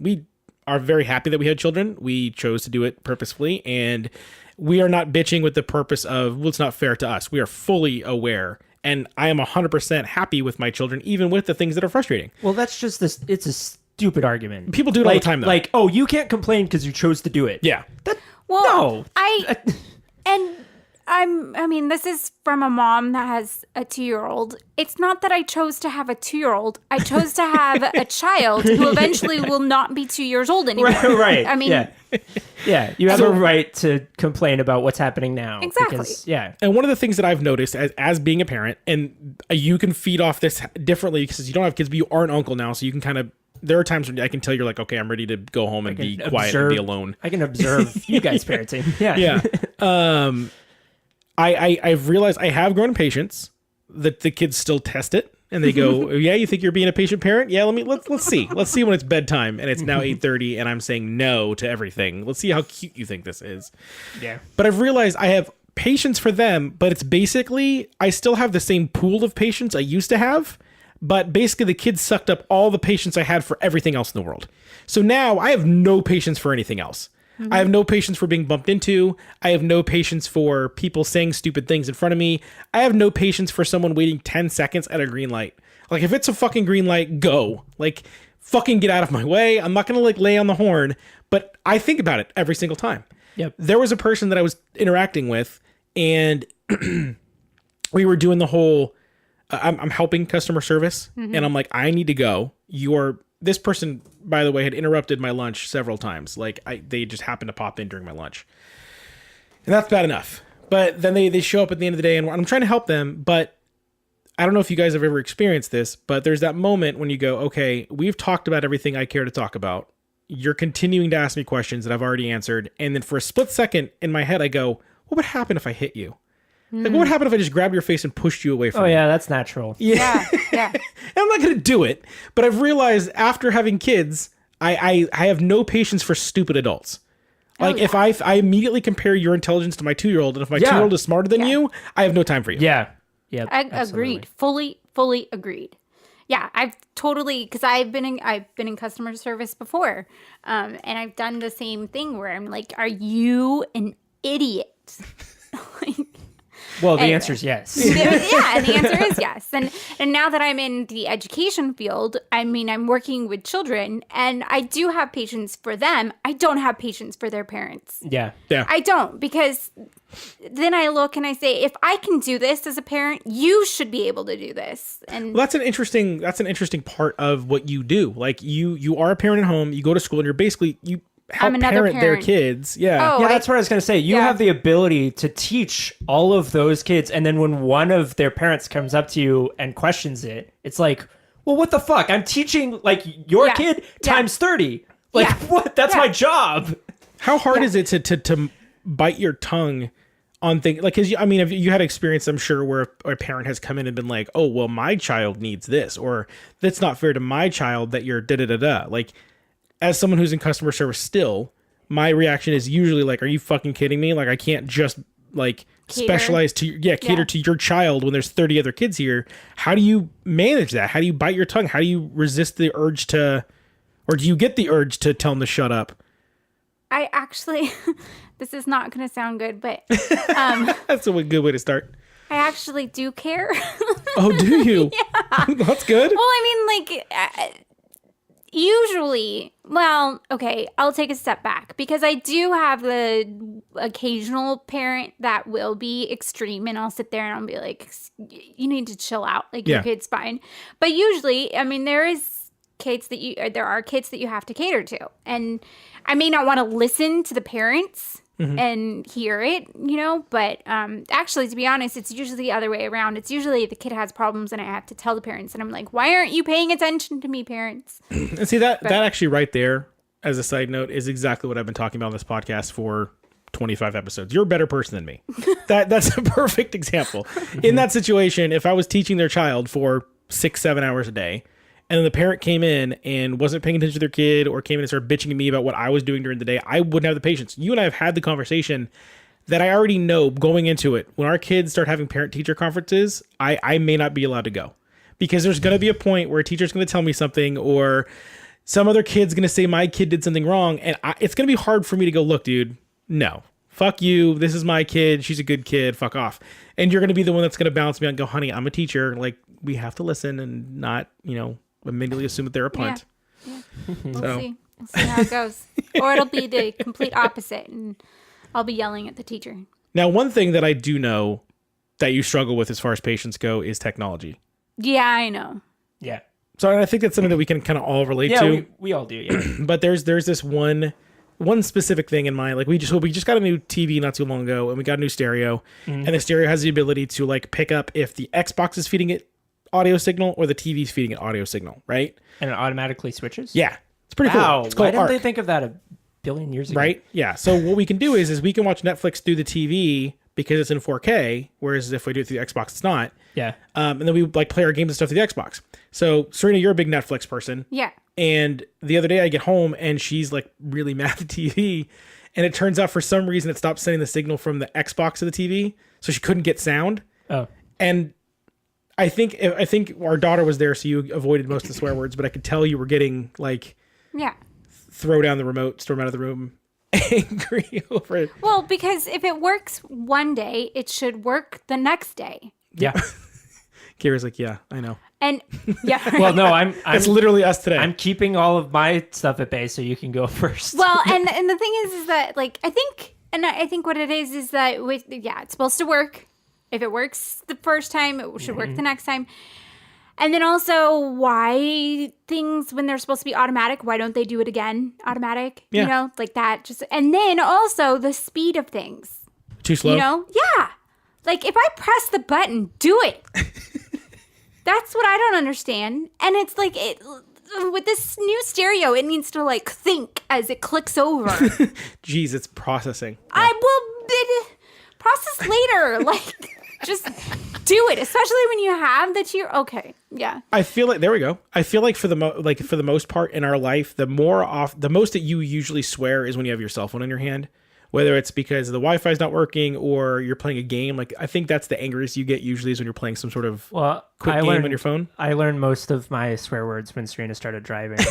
Speaker 2: are very happy that we had children. We chose to do it purposefully, and we are not bitching with the purpose of, well, it's not fair to us. We are fully aware, and I am 100% happy with my children, even with the things that are frustrating.
Speaker 1: Well, that's just this. It's a stupid argument.
Speaker 2: People do it all the time, though.
Speaker 1: Like, oh, you can't complain because you chose to do it.
Speaker 2: Yeah.
Speaker 3: Well,
Speaker 1: No.
Speaker 3: I mean, this is from a mom that has a 2-year-old. It's not that I chose to have a 2-year-old. I chose to have a child who eventually will not be 2 years old anymore.
Speaker 1: Right.
Speaker 3: I mean,
Speaker 1: yeah. You have a right to complain about what's happening now.
Speaker 3: Exactly.
Speaker 1: Because, yeah.
Speaker 2: And one of the things that I've noticed as being a parent, and you can feed off this differently because you don't have kids, but you are an uncle now, so you can kind of, there are times when I can tell you're like, okay, I'm ready to go home and be quiet and be alone.
Speaker 1: I can observe you guys parenting. Yeah.
Speaker 2: Yeah. I've realized I have grown in patience. That the kids still test it and they go, yeah, you think you're being a patient parent? Yeah, let's see. Let's see when it's bedtime and it's now 8:30 and I'm saying no to everything. Let's see how cute you think this is.
Speaker 1: Yeah.
Speaker 2: But I've realized I have patience for them, but it's basically I still have the same pool of patience I used to have. But basically, the kids sucked up all the patience I had for everything else in the world. So now I have no patience for anything else. I have no patience for being bumped into. I have no patience for people saying stupid things in front of me. I have no patience for someone waiting 10 seconds at a green light. Like, if it's a fucking green light, go. Like, fucking get out of my way. I'm not going to, like, lay on the horn. But I think about it every single time.
Speaker 1: Yep.
Speaker 2: There was a person that I was interacting with, and we were doing the whole... I'm helping customer service, and I'm like, I need to go. This person, by the way, had interrupted my lunch several times. Like, they just happened to pop in during my lunch. And that's bad enough. But then they show up at the end of the day, and I'm trying to help them, but I don't know if you guys have ever experienced this, but there's that moment when you go, okay, we've talked about everything I care to talk about. You're continuing to ask me questions that I've already answered, and then for a split second in my head, I go, what would happen if I hit you? Like, what would happen if I just grabbed your face and pushed you away from me?
Speaker 1: Oh, yeah, that's natural.
Speaker 3: yeah.
Speaker 2: And I'm not going to do it, but I've realized after having kids, I have no patience for stupid adults. Like, if I immediately compare your intelligence to my 2-year-old, and if my 2-year-old is smarter than you, I have no time for you.
Speaker 1: Yeah. Yeah.
Speaker 3: Agreed. Fully agreed. Yeah, I've totally, because I've been in customer service before, and I've done the same thing where I'm like, are you an idiot? Like,
Speaker 1: Well, the answer is yes.
Speaker 3: Yeah, and the answer is yes. And now that I'm in the education field, I mean, I'm working with children, and I do have patience for them. I don't have patience for their parents.
Speaker 1: Yeah.
Speaker 3: I don't, because then I look and I say, if I can do this as a parent, you should be able to do this. And
Speaker 2: well, that's an interesting part of what you do. Like, you are a parent at home, you go to school, and you're basically, you help parent their kids. Yeah.
Speaker 3: Oh,
Speaker 1: Yeah, that's what I was going to say. You
Speaker 3: Yeah.
Speaker 1: have the ability to teach all of those kids, and then when one of their parents comes up to you and questions it, it's like, well, what the fuck? I'm teaching, like, your
Speaker 3: Yeah.
Speaker 1: kid
Speaker 3: Yeah.
Speaker 1: times 30. Like,
Speaker 3: Yeah.
Speaker 1: what? That's
Speaker 3: Yeah.
Speaker 1: my job.
Speaker 2: How hard is it to bite your tongue on things? Like, because, I mean, if you had experience, I'm sure, where a parent has come in and been like, oh, well, my child needs this, or that's not fair to my child that you're da-da-da-da. Like, as someone who's in customer service still, my reaction is usually like, are you fucking kidding me? Like, I can't just, like, specialize to cater to your child when there's 30 other kids here. How do you manage that? How do you bite your tongue? How do you resist the urge to, or do you get the urge to tell them to shut up?
Speaker 3: I actually, this is not going to sound good, but
Speaker 2: That's a good way to start.
Speaker 3: I actually do care.
Speaker 2: Oh, do you? Yeah. That's good.
Speaker 3: Well, I mean, like, usually, well, okay, I'll take a step back, because I do have the occasional parent that will be extreme, and I'll sit there and I'll be like, you need to chill out. Like, your kid's fine. But usually, I mean, there are kids that you have to cater to. And I may not want to listen to the parents and hear it, but actually, to be honest, it's usually the other way around. It's usually the kid has problems and I have to tell the parents, and I'm like, why aren't you paying attention to me, parents?
Speaker 2: And see, that actually right there, as a side note, is exactly what I've been talking about on this podcast for 25 episodes. You're a better person than me. That's a perfect example. In that situation, if I was teaching their child for 6-7 hours a day, and then the parent came in and wasn't paying attention to their kid, or came in and started bitching at me about what I was doing during the day, I wouldn't have the patience. You and I have had the conversation that I already know going into it. When our kids start having parent-teacher conferences, I may not be allowed to go, because there's going to be a point where a teacher's going to tell me something, or some other kid's going to say my kid did something wrong. And it's going to be hard for me to go, look, dude, no, fuck you. This is my kid. She's a good kid. Fuck off. And you're going to be the one that's going to bounce me out and go, honey, I'm a teacher. Like, we have to listen and not, immediately assume that they're a punt.
Speaker 3: Yeah. We'll see. We'll see how it goes. Or it'll be the complete opposite, and I'll be yelling at the teacher.
Speaker 2: Now, one thing that I do know that you struggle with as far as patients go is technology.
Speaker 3: Yeah, I know.
Speaker 1: Yeah.
Speaker 2: So I think that's something that we can kind of all relate to.
Speaker 1: Yeah, we all do, yeah.
Speaker 2: But there's this one specific thing in mind. Like we just got a new TV not too long ago, and we got a new stereo, and the stereo has the ability to like pick up if the Xbox is feeding it audio signal or the TV's feeding it audio signal, right?
Speaker 1: And it automatically switches?
Speaker 2: Yeah. It's pretty
Speaker 1: Wow.
Speaker 2: cool. It's
Speaker 1: Why
Speaker 2: called
Speaker 1: didn't
Speaker 2: ARC,
Speaker 1: they think of that a billion years ago?
Speaker 2: right? Yeah. So what we can do is we can watch Netflix through the TV because it's in 4K, whereas if we do it through the Xbox, it's not.
Speaker 1: Yeah.
Speaker 2: And then we like play our games and stuff through the Xbox. So Serena, you're a big Netflix person.
Speaker 3: Yeah.
Speaker 2: And the other day I get home and she's like really mad at the TV. And it turns out for some reason it stopped sending the signal from the Xbox to the TV. So she couldn't get sound.
Speaker 1: Oh.
Speaker 2: And I think our daughter was there, so you avoided most of the swear words, but I could tell you were getting like,
Speaker 3: Yeah.
Speaker 2: throw down the remote, storm out of the room, angry over it.
Speaker 3: Well, because if it works one day, it should work the next day.
Speaker 1: Yeah.
Speaker 2: Kira's like, yeah, I know.
Speaker 3: And yeah.
Speaker 1: Well, no, I'm
Speaker 2: It's literally us today.
Speaker 1: I'm keeping all of my stuff at bay, so you can go first.
Speaker 3: Well, and the thing is that like I think what it is that it's supposed to work. If it works the first time, it should work the next time. And then also why things when they're supposed to be automatic, why don't they do it again automatic?
Speaker 2: Yeah.
Speaker 3: Like that. And then also the speed of things.
Speaker 2: Too slow.
Speaker 3: Yeah. Like if I press the button, do it. That's what I don't understand. And it's like with this new stereo, it needs to like think as it clicks over.
Speaker 2: Jeez, it's processing.
Speaker 3: I will process later. Like just do it, especially when you have the tier. Okay, yeah.
Speaker 2: I feel like there we go. I feel like for the most part in our life, the most that you usually swear is when you have your cell phone in your hand, whether it's because the Wi-Fi is not working or you're playing a game. Like I think that's the angriest you get usually is when you're playing some sort of quick game on your phone.
Speaker 1: I learned most of my swear words when Serena started driving. I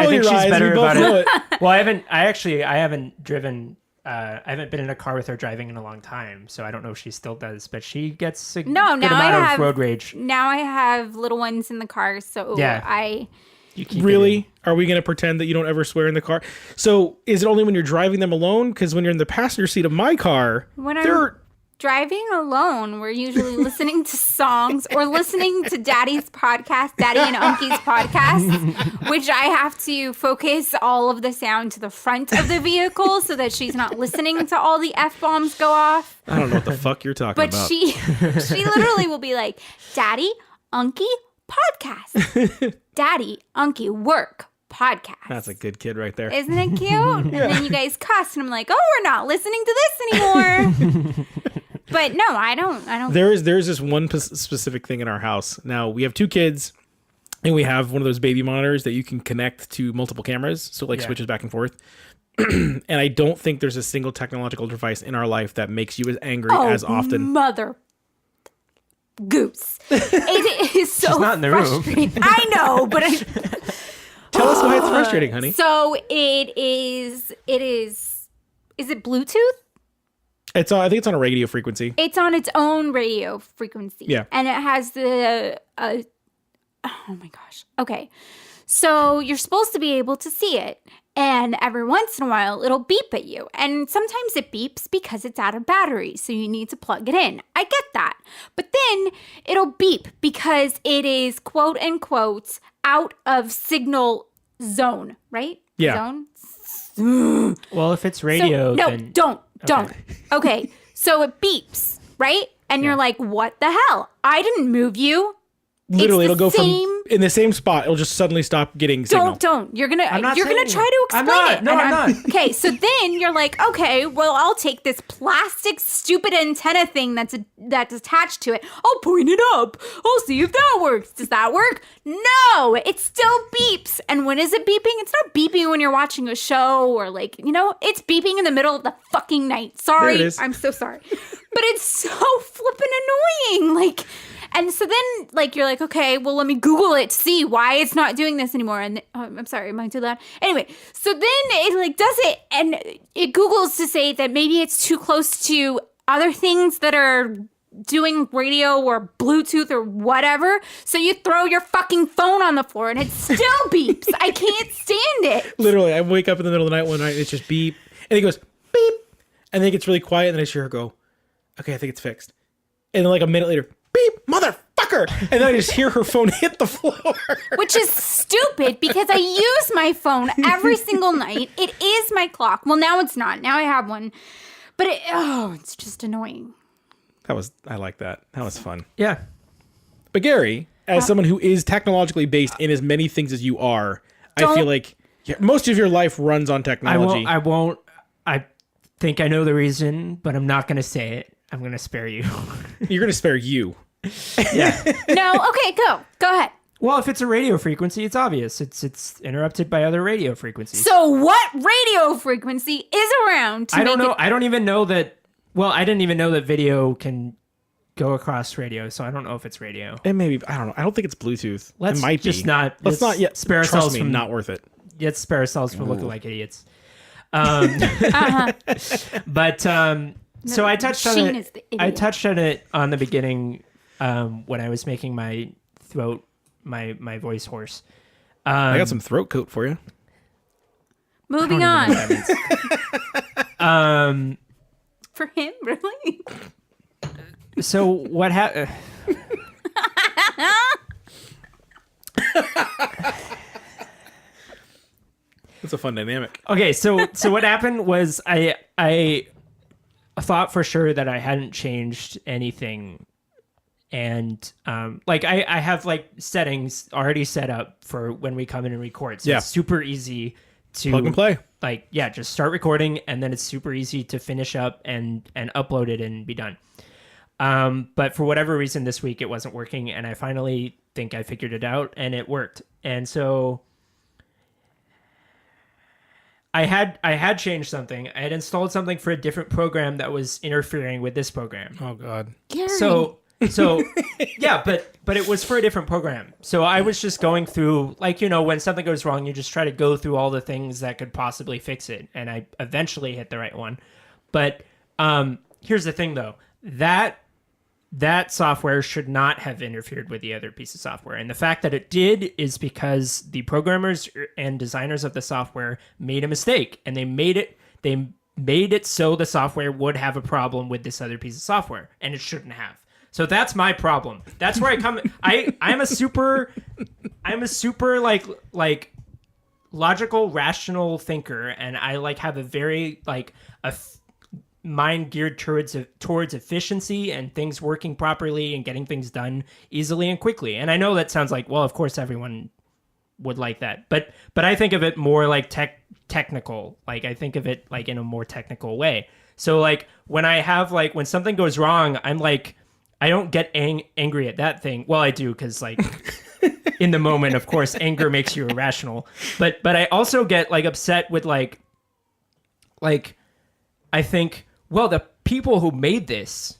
Speaker 1: think she's better about it. Well, I haven't driven. I haven't been in a car with her driving in a long time, so I don't know if she still does, but she gets a good amount of road rage.
Speaker 3: Now I have little ones in the car, so
Speaker 1: yeah. You keep
Speaker 2: Really? Are we going to pretend that you don't ever swear in the car? So is it only when you're driving them alone? Because when you're in the passenger seat of my car,
Speaker 3: I'm driving alone, we're usually listening to songs or listening to Daddy's podcast, Daddy and Uncie's podcast, which I have to focus all of the sound to the front of the vehicle so that she's not listening to all the F-bombs go off.
Speaker 2: I don't know what the fuck you're talking
Speaker 3: But
Speaker 2: about.
Speaker 3: she literally will be like, Daddy, Unkie, podcast. Daddy, Unkie, work, podcast.
Speaker 2: That's a good kid right there.
Speaker 3: Isn't it cute? And then you guys cuss, and I'm like, oh, we're not listening to this anymore. But no, I don't.
Speaker 2: There's this one specific thing in our house. Now we have 2 kids, and we have one of those baby monitors that you can connect to multiple cameras, so it switches back and forth. And I don't think there's a single technological device in our life that makes you as angry as often.
Speaker 3: Mother goose. It is so
Speaker 1: She's not in the room.
Speaker 3: frustrating. I know, but
Speaker 2: Tell us why it's frustrating, honey.
Speaker 3: So it is. Is it Bluetooth?
Speaker 2: I think it's on a radio frequency.
Speaker 3: It's on its own radio frequency.
Speaker 2: Yeah.
Speaker 3: And it has the, oh my gosh. Okay. So you're supposed to be able to see it. And every once in a while, it'll beep at you. And sometimes it beeps because it's out of battery. So you need to plug it in. I get that. But then it'll beep because it is quote unquote out of signal zone, right?
Speaker 2: Yeah.
Speaker 3: Zone?
Speaker 1: Well, if it's radio, then
Speaker 3: don't. Okay, so it beeps, right? And you're like, what the hell? I didn't move you.
Speaker 2: Literally, it'll go
Speaker 3: same...
Speaker 2: from in the same spot. It'll just suddenly stop getting signal.
Speaker 3: Don't. You're gonna try to explain it.
Speaker 1: No, I'm not.
Speaker 3: Okay, so then you're like, okay, well, I'll take this plastic stupid antenna thing that's attached to it. I'll point it up. I'll see if that works. Does that work? No, it still beeps. And when is it beeping? It's not beeping when you're watching a show or like, it's beeping in the middle of the fucking night. Sorry,
Speaker 2: There it is.
Speaker 3: I'm so sorry, but it's so flippin' annoying. Like. And so then, like, you're like, okay, well, let me Google it to see why it's not doing this anymore. And I'm sorry, am I too loud? Anyway, so then it like does it, and it Googles to say that maybe it's too close to other things that are doing radio or Bluetooth or whatever. So you throw your fucking phone on the floor and it still beeps. I can't stand it.
Speaker 2: Literally, I wake up in the middle of the night one night, it's just beep, and it goes beep, and then it gets really quiet, and then I hear her go, okay, I think it's fixed. And then like a minute later, beep, motherfucker, and then I just hear her phone hit the floor.
Speaker 3: Which is stupid because I use my phone every single night. It is my clock. Well, now it's not. Now I have one. But it's just annoying.
Speaker 2: I like that. That was fun.
Speaker 1: Yeah.
Speaker 2: But Gary, as someone who is technologically based in as many things as you are, I feel like most of your life runs on technology.
Speaker 1: I won't. I think I know the reason, but I'm not going to say it. I'm going to spare you.
Speaker 2: You're going to spare you.
Speaker 1: Yeah.
Speaker 3: No, okay, go ahead.
Speaker 1: Well, if it's a radio frequency, it's obvious. It's interrupted by other radio frequencies.
Speaker 3: So what radio frequency is around?
Speaker 1: I don't know. I don't even know that. Well, I didn't even know that video can go across radio, so I don't know if it's radio.
Speaker 2: And maybe I don't know. I don't think it's Bluetooth.
Speaker 1: Let's
Speaker 2: it might
Speaker 1: just
Speaker 2: be.
Speaker 1: not.
Speaker 2: Let's not yet.
Speaker 1: Spare
Speaker 2: Trust
Speaker 1: ourselves
Speaker 2: me,
Speaker 1: from
Speaker 2: not worth it.
Speaker 1: Let's spare ourselves from looking like idiots. But so I touched on
Speaker 3: Sheen
Speaker 1: it.
Speaker 3: is the idiot.
Speaker 1: I touched on it on the beginning when I was making my throat, my voice hoarse.
Speaker 2: I got some throat coat for you.
Speaker 3: Moving
Speaker 1: I don't
Speaker 3: on.
Speaker 1: even know what that means.
Speaker 3: For him, really?
Speaker 1: So what happened?
Speaker 2: It's a fun dynamic.
Speaker 1: Okay, so what happened was I thought for sure that I hadn't changed anything, and like I have like settings already set up for when we come in and record. So
Speaker 2: Yeah.
Speaker 1: it's super easy to
Speaker 2: Plug and play.
Speaker 1: Like just start recording, and then it's super easy to finish up and upload it and be done. But for whatever reason this week it wasn't working, and I finally think I figured it out, and it worked. And so I had changed something. I had installed something for a different program that was interfering with this program.
Speaker 2: Oh God.
Speaker 3: Gary.
Speaker 1: So yeah, but it was for a different program. So I was just going through, like, when something goes wrong, you just try to go through all the things that could possibly fix it, and I eventually hit the right one. But here's the thing, though. That software should not have interfered with the other piece of software. And the fact that it did is because the programmers and designers of the software made a mistake, and they made it so the software would have a problem with this other piece of software, and it shouldn't have. So that's my problem. That's where I come. I'm a super like logical, rational thinker, and I like have a very mind geared towards efficiency and things working properly and getting things done easily and quickly. And I know that sounds like, well, of course everyone would like that, but I think of it more like technical. Like I think of it like in a more technical way. So like when I have when something goes wrong, I'm like, I don't get angry at that thing. Well, I do, because like in the moment, of course, anger makes you irrational. But I also get upset with like I think, well, the people who made this,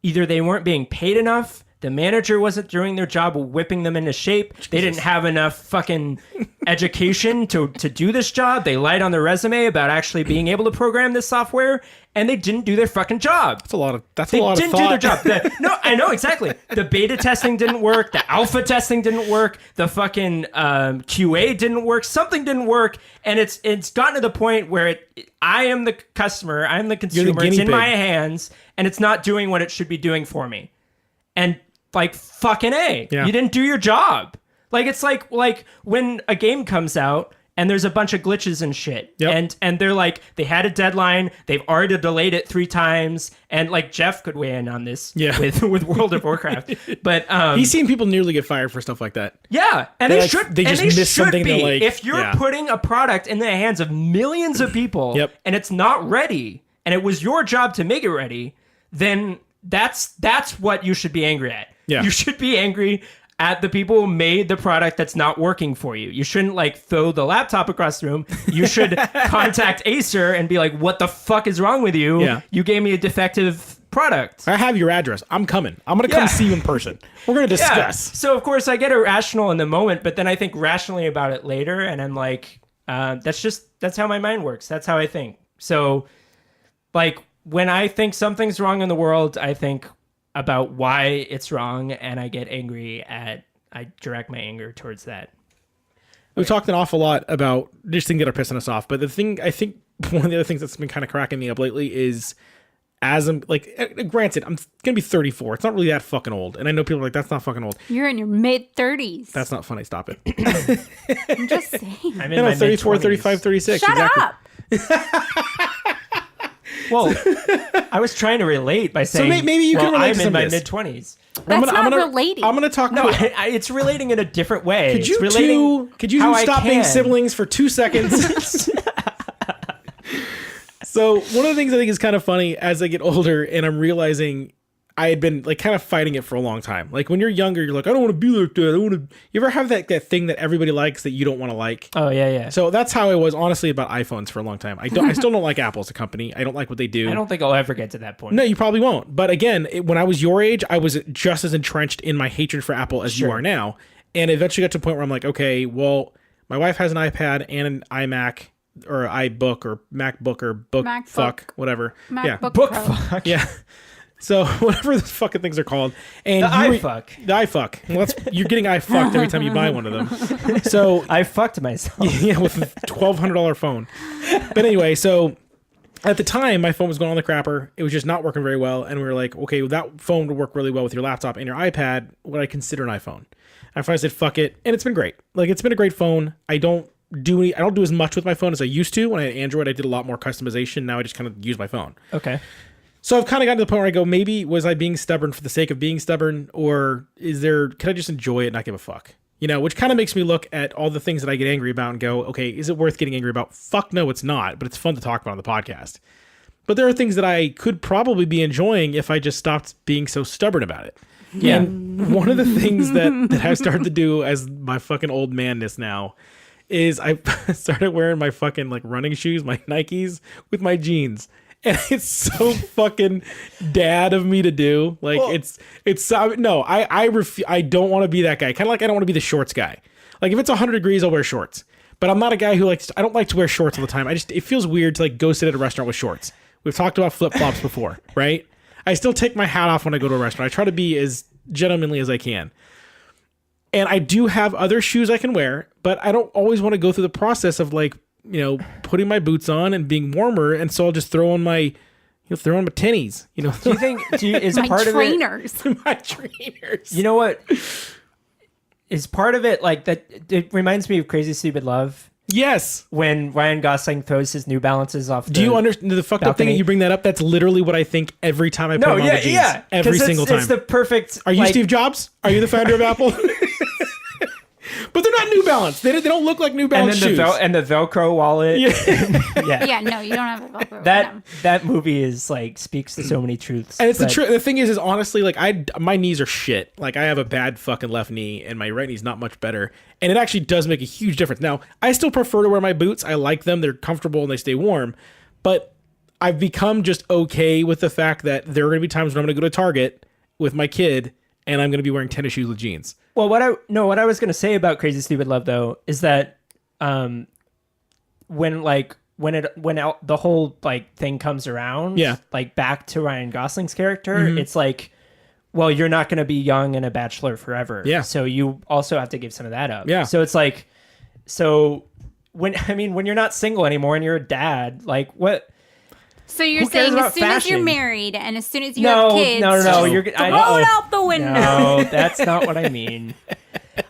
Speaker 1: either they weren't being paid enough, the manager wasn't doing their job of whipping them into shape, they didn't have enough fucking education to do this job, they lied on their resume about actually being able to program this software, and they didn't do their fucking job.
Speaker 2: That's a lot of
Speaker 1: They didn't do their job. No, I know, exactly. The beta testing didn't work. The alpha testing didn't work. The fucking QA didn't work. Something didn't work. And it's gotten to the point where I am the customer. I'm the consumer. It's in my hands. And it's not doing what it should be doing for me. And fucking A.
Speaker 2: Yeah.
Speaker 1: You didn't do your job. It's like when a game comes out and there's a bunch of glitches and shit.
Speaker 2: Yep.
Speaker 1: And they're they had a deadline. They've already delayed it 3 times. And Jeff could weigh in on this with World of Warcraft. But
Speaker 2: he's seen people nearly get fired for stuff like that.
Speaker 1: yeah, and they should.
Speaker 2: They just
Speaker 1: and they
Speaker 2: missed
Speaker 1: should
Speaker 2: something.
Speaker 1: be.
Speaker 2: They're
Speaker 1: If you're putting a product in the hands of millions of people,
Speaker 2: Yep.
Speaker 1: and it's not ready, and it was your job to make it ready, then that's what you should be angry at.
Speaker 2: Yeah.
Speaker 1: You should be angry at the people who made the product that's not working for you. You shouldn't throw the laptop across the room. You should contact Acer and be like, what the fuck is wrong with you?
Speaker 2: Yeah.
Speaker 1: You gave me a defective product.
Speaker 2: I have your address. I'm coming. I'm going to come see you in person. We're going to
Speaker 1: Yeah.
Speaker 2: discuss.
Speaker 1: So of course I get irrational in the moment, but then I think rationally about it later, and I'm like, that's how my mind works. That's how I think. So, like, when I think something's wrong in the world, I think about why it's wrong, and I get angry I direct my anger towards that.
Speaker 2: We've talked an awful lot about just things that are pissing us off, but the thing, I think one of the other things that's been kind of cracking me up lately is, as I'm like, granted, I'm gonna be 34. It's not really that fucking old, and I know people are like, that's not fucking old.
Speaker 3: You're in your mid-30s.
Speaker 2: That's not funny. Stop it.
Speaker 3: I'm just saying.
Speaker 1: I'm in my
Speaker 2: 34,
Speaker 1: mid-20s.
Speaker 2: 35, 36.
Speaker 3: Shut
Speaker 2: exactly.
Speaker 3: up.
Speaker 1: Well, I was trying to relate by saying,
Speaker 2: maybe you can relate
Speaker 1: I'm
Speaker 2: to
Speaker 1: in
Speaker 2: some
Speaker 1: my
Speaker 2: of this.
Speaker 1: mid-20s.
Speaker 3: That's not relating.
Speaker 2: I'm gonna talk.
Speaker 1: No, it's relating in a different way.
Speaker 2: Could you
Speaker 1: it's relating
Speaker 2: could you
Speaker 1: how I
Speaker 2: stop being
Speaker 1: can.
Speaker 2: siblings for 2 seconds? So one of the things I think is kind of funny as I get older and I'm realizing I had been like kind of fighting it for a long time. Like when you're younger, you're like, I don't want to be like that. I want to. You ever have that thing that everybody likes that you don't want to like?
Speaker 1: Oh yeah.
Speaker 2: So that's how I was honestly about iPhones for a long time. I still don't like Apple as a company. I don't like what they do.
Speaker 1: I don't think I'll ever get to that point.
Speaker 2: No, you probably won't. But again, when I was your age, I was just as entrenched in my hatred for Apple as you are now. And eventually got to a point where I'm like, okay, well, my wife has an iPad and an iMac or iBook or MacBook or book
Speaker 3: MacBook.
Speaker 2: fuck, whatever. Yeah.
Speaker 3: MacBook
Speaker 1: Book
Speaker 3: Pro.
Speaker 1: fuck.
Speaker 2: Yeah. So whatever the fucking things are called. And
Speaker 1: The
Speaker 2: you
Speaker 1: iFuck.
Speaker 2: The iFuck. Well, you're getting iFucked every time you buy one of them. So
Speaker 1: I fucked myself.
Speaker 2: yeah, with a $1,200 phone. But anyway, so at the time, my phone was going on the crapper. It was just not working very well. And we were like, okay, well, that phone would work really well with your laptop and your iPad. Would I consider an iPhone? I finally said, fuck it. And it's been great. Like, it's been a great phone. I don't do as much with my phone as I used to. When I had Android, I did a lot more customization. Now I just kind of use my phone.
Speaker 1: Okay.
Speaker 2: So I've kind of gotten to the point where I go, maybe was I being stubborn for the sake of being stubborn? Or can I just enjoy it and not give a fuck? You know, which kind of makes me look at all the things that I get angry about and go, okay, is it worth getting angry about? Fuck no, it's not, but it's fun to talk about on the podcast. But there are things that I could probably be enjoying if I just stopped being so stubborn about it.
Speaker 1: Yeah.
Speaker 2: And one of the things that I've started to do as my fucking old manness now is I started wearing my fucking like running shoes, my Nikes with my jeans. And it's so fucking dad of me to do. Like I don't want to be that guy. Kind of like I don't want to be the shorts guy. Like if it's 100 degrees, I'll wear shorts. But I'm not a guy who I don't like to wear shorts all the time. It feels weird to like go sit at a restaurant with shorts. We've talked about flip-flops before, right? I still take my hat off when I go to a restaurant. I try to be as gentlemanly as I can. And I do have other shoes I can wear, but I don't always want to go through the process of like, you know, putting my boots on and being warmer. And so I'll just throw on my tennies, you know.
Speaker 1: Do you think is
Speaker 3: My
Speaker 1: part
Speaker 3: trainers.
Speaker 2: My trainers.
Speaker 1: You know what? Is part of it like that? It reminds me of Crazy Stupid Love
Speaker 2: Yes.
Speaker 1: when Ryan Gosling throws his New Balances off.
Speaker 2: Do you understand the fucked up thing that
Speaker 1: balcony.
Speaker 2: you bring that up? That's literally what I think every time I put
Speaker 1: No,
Speaker 2: on
Speaker 1: yeah,
Speaker 2: the jeans.
Speaker 1: yeah.
Speaker 2: Every
Speaker 1: 'Cause
Speaker 2: single time.
Speaker 1: It's the perfect.
Speaker 2: Are you
Speaker 1: like,
Speaker 2: Steve Jobs? Are you the founder of Apple? But they're not New Balance. They don't look like New
Speaker 1: And
Speaker 2: Balance
Speaker 1: then
Speaker 2: shoes.
Speaker 1: the Velcro wallet.
Speaker 2: Yeah.
Speaker 3: Yeah, no, you don't have a Velcro.
Speaker 1: That movie is like speaks to so many truths.
Speaker 2: And it's the
Speaker 1: but-
Speaker 2: truth. The thing is honestly, like my knees are shit. Like I have a bad fucking left knee, and my right knee's not much better. And it actually does make a huge difference. Now, I still prefer to wear my boots. I like them. They're comfortable and they stay warm. But I've become just okay with the fact that there are going to be times when I'm going to go to Target with my kid, and I'm going to be wearing tennis shoes with jeans.
Speaker 1: Well, what I was gonna say about Crazy Stupid Love though is that when the whole like thing comes around,
Speaker 2: Yeah.
Speaker 1: like back to Ryan Gosling's character,
Speaker 2: Mm-hmm.
Speaker 1: it's like, well, you're not gonna be young and a bachelor forever.
Speaker 2: Yeah.
Speaker 1: So you also have to give some of that up.
Speaker 2: Yeah.
Speaker 1: So it's like, when you're not single anymore and you're a dad, like what?
Speaker 3: So you're
Speaker 1: Who cares
Speaker 3: saying
Speaker 1: about
Speaker 3: as soon as you're
Speaker 1: fashion?
Speaker 3: mared and as soon as you
Speaker 1: No,
Speaker 3: have kids,
Speaker 1: no.
Speaker 3: just
Speaker 1: You're
Speaker 3: throw it out the window.
Speaker 1: No, that's not what I mean.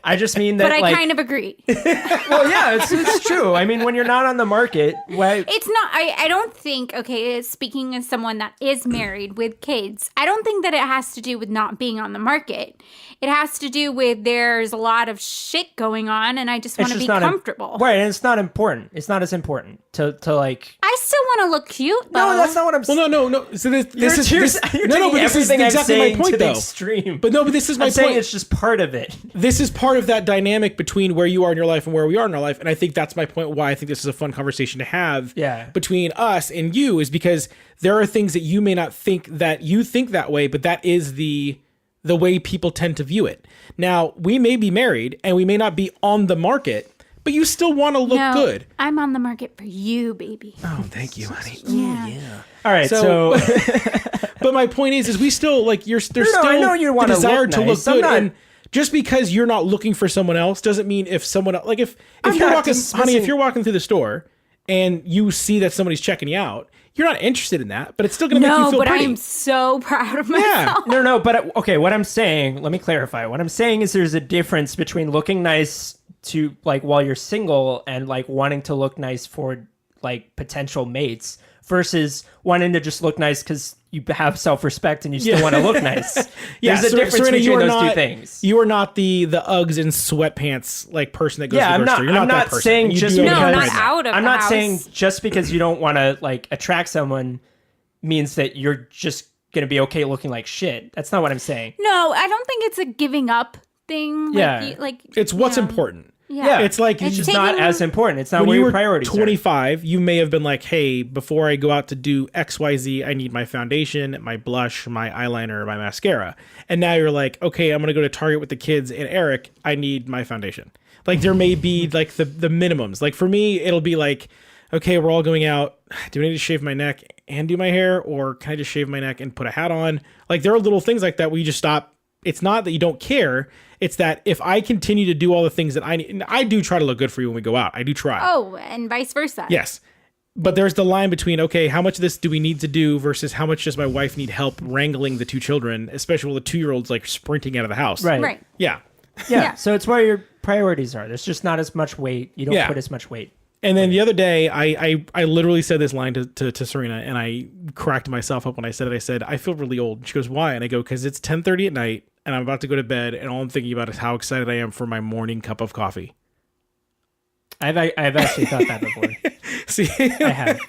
Speaker 1: I just mean that,
Speaker 3: But I
Speaker 1: like,
Speaker 3: kind of agree.
Speaker 1: well, yeah, it's true. I mean, when you're not on the market, why?
Speaker 3: It's not, I don't think, okay, speaking as someone that is married with kids, I don't think that it has to do with not being on the market. It has to do with there's a lot of shit going on and I just want to be comfortable.
Speaker 1: Right, and it's not important. It's not as important. to like.
Speaker 3: I still want to look cute, though.
Speaker 1: No, that's not what I'm saying.
Speaker 2: Well, no. So this is
Speaker 1: you're
Speaker 2: no, but this is
Speaker 1: everything I'm
Speaker 2: exactly
Speaker 1: saying
Speaker 2: my point,
Speaker 1: to the
Speaker 2: though.
Speaker 1: extreme.
Speaker 2: But this is my
Speaker 1: I'm
Speaker 2: point.
Speaker 1: saying it's just part of it.
Speaker 2: This is part of that dynamic between where you are in your life and where we are in our life, and I think that's my point. Why I think this is a fun conversation to have.
Speaker 1: Yeah.
Speaker 2: Between us and you is because there are things that you may not think that you think that way, but that is the way people tend to view it. Now, we may be married and we may not be on the market, but you still want to look good.
Speaker 3: I'm on the market for you, baby.
Speaker 2: Oh, thank you, honey.
Speaker 3: Yeah.
Speaker 1: All right, so
Speaker 2: But my point is we still like there's still
Speaker 1: I know you
Speaker 2: the
Speaker 1: want to
Speaker 2: desire
Speaker 1: look
Speaker 2: to look
Speaker 1: nice. I'm
Speaker 2: good,
Speaker 1: not-
Speaker 2: and just because you're not looking for someone else doesn't mean if someone else, like if
Speaker 1: I'm
Speaker 2: you're
Speaker 1: not
Speaker 2: walking, honey, if
Speaker 1: dismissing-
Speaker 2: you're walking through the store and you see that somebody's checking you out, you're not interested in that, but it's still going to make you
Speaker 3: No,
Speaker 2: feel
Speaker 3: but
Speaker 2: pretty.
Speaker 3: I'm so proud of
Speaker 2: Yeah.
Speaker 3: myself.
Speaker 1: no, but okay, what I'm saying, let me clarify. What I'm saying is there's a difference between looking nice to like while you're single and like wanting to look nice for like potential mates versus wanting to just look nice because you have self-respect and you still want to look nice.
Speaker 2: Yeah,
Speaker 1: There's a difference
Speaker 2: Serena, you
Speaker 1: between
Speaker 2: are
Speaker 1: those two
Speaker 2: not-
Speaker 1: things.
Speaker 2: You are not the Uggs and sweatpants like person that goes
Speaker 1: Yeah,
Speaker 2: to the
Speaker 1: I'm
Speaker 2: grocery store.
Speaker 1: not.
Speaker 2: You're
Speaker 1: I'm
Speaker 2: not that
Speaker 1: not
Speaker 2: person.
Speaker 1: saying
Speaker 2: And you
Speaker 1: just
Speaker 2: do
Speaker 1: because
Speaker 2: everything
Speaker 3: No,
Speaker 2: right
Speaker 3: not
Speaker 2: now.
Speaker 3: out of
Speaker 1: I'm
Speaker 3: the
Speaker 1: not
Speaker 3: house.
Speaker 1: saying just because you don't want to like attract someone means that you're just gonna be okay looking like shit. That's not what I'm saying.
Speaker 3: No, I don't think it's a giving up thing. Like,
Speaker 1: Yeah.
Speaker 2: It's what's
Speaker 3: yeah.
Speaker 2: important.
Speaker 3: Yeah.
Speaker 2: It's like
Speaker 3: It's
Speaker 1: It's not
Speaker 3: taking-
Speaker 1: as important. It's not
Speaker 2: when
Speaker 1: where
Speaker 2: you
Speaker 1: your
Speaker 2: were
Speaker 1: priorities
Speaker 2: 25, you may have been like, hey, before I go out to do XYZ, I need my foundation, my blush, my eyeliner, my mascara. And now you're like, okay, I'm going to go to Target with the kids and Eric, I need my foundation. Like there may be like the minimums. Like for me, it'll be like, okay, we're all going out. Do I need to shave my neck and do my hair? Or can I just shave my neck and put a hat on? Like there are little things like that where you just stop. It's not that you don't care. It's that if I continue to do all the things that I need, and I do try to look good for you when we go out. I do try.
Speaker 3: Oh, and vice versa.
Speaker 2: Yes. But there's the line between, okay, how much of this do we need to do versus how much does my wife need help wrangling the two children, especially while the 2-year-old's like sprinting out of the house.
Speaker 1: Right.
Speaker 3: Right.
Speaker 2: Yeah.
Speaker 1: Yeah.
Speaker 3: Yeah.
Speaker 1: So it's where your priorities are. There's just not as much weight. You don't
Speaker 2: Yeah.
Speaker 1: put as much weight.
Speaker 2: And then the other day, I literally said this line to Serena, and I cracked myself up when I said it. I said, I feel really old. She goes, why? And I go, because it's 10:30 at night, and I'm about to go to bed, and all I'm thinking about is how excited I am for my morning cup of coffee.
Speaker 1: I've actually thought that before.
Speaker 2: See,
Speaker 1: I have.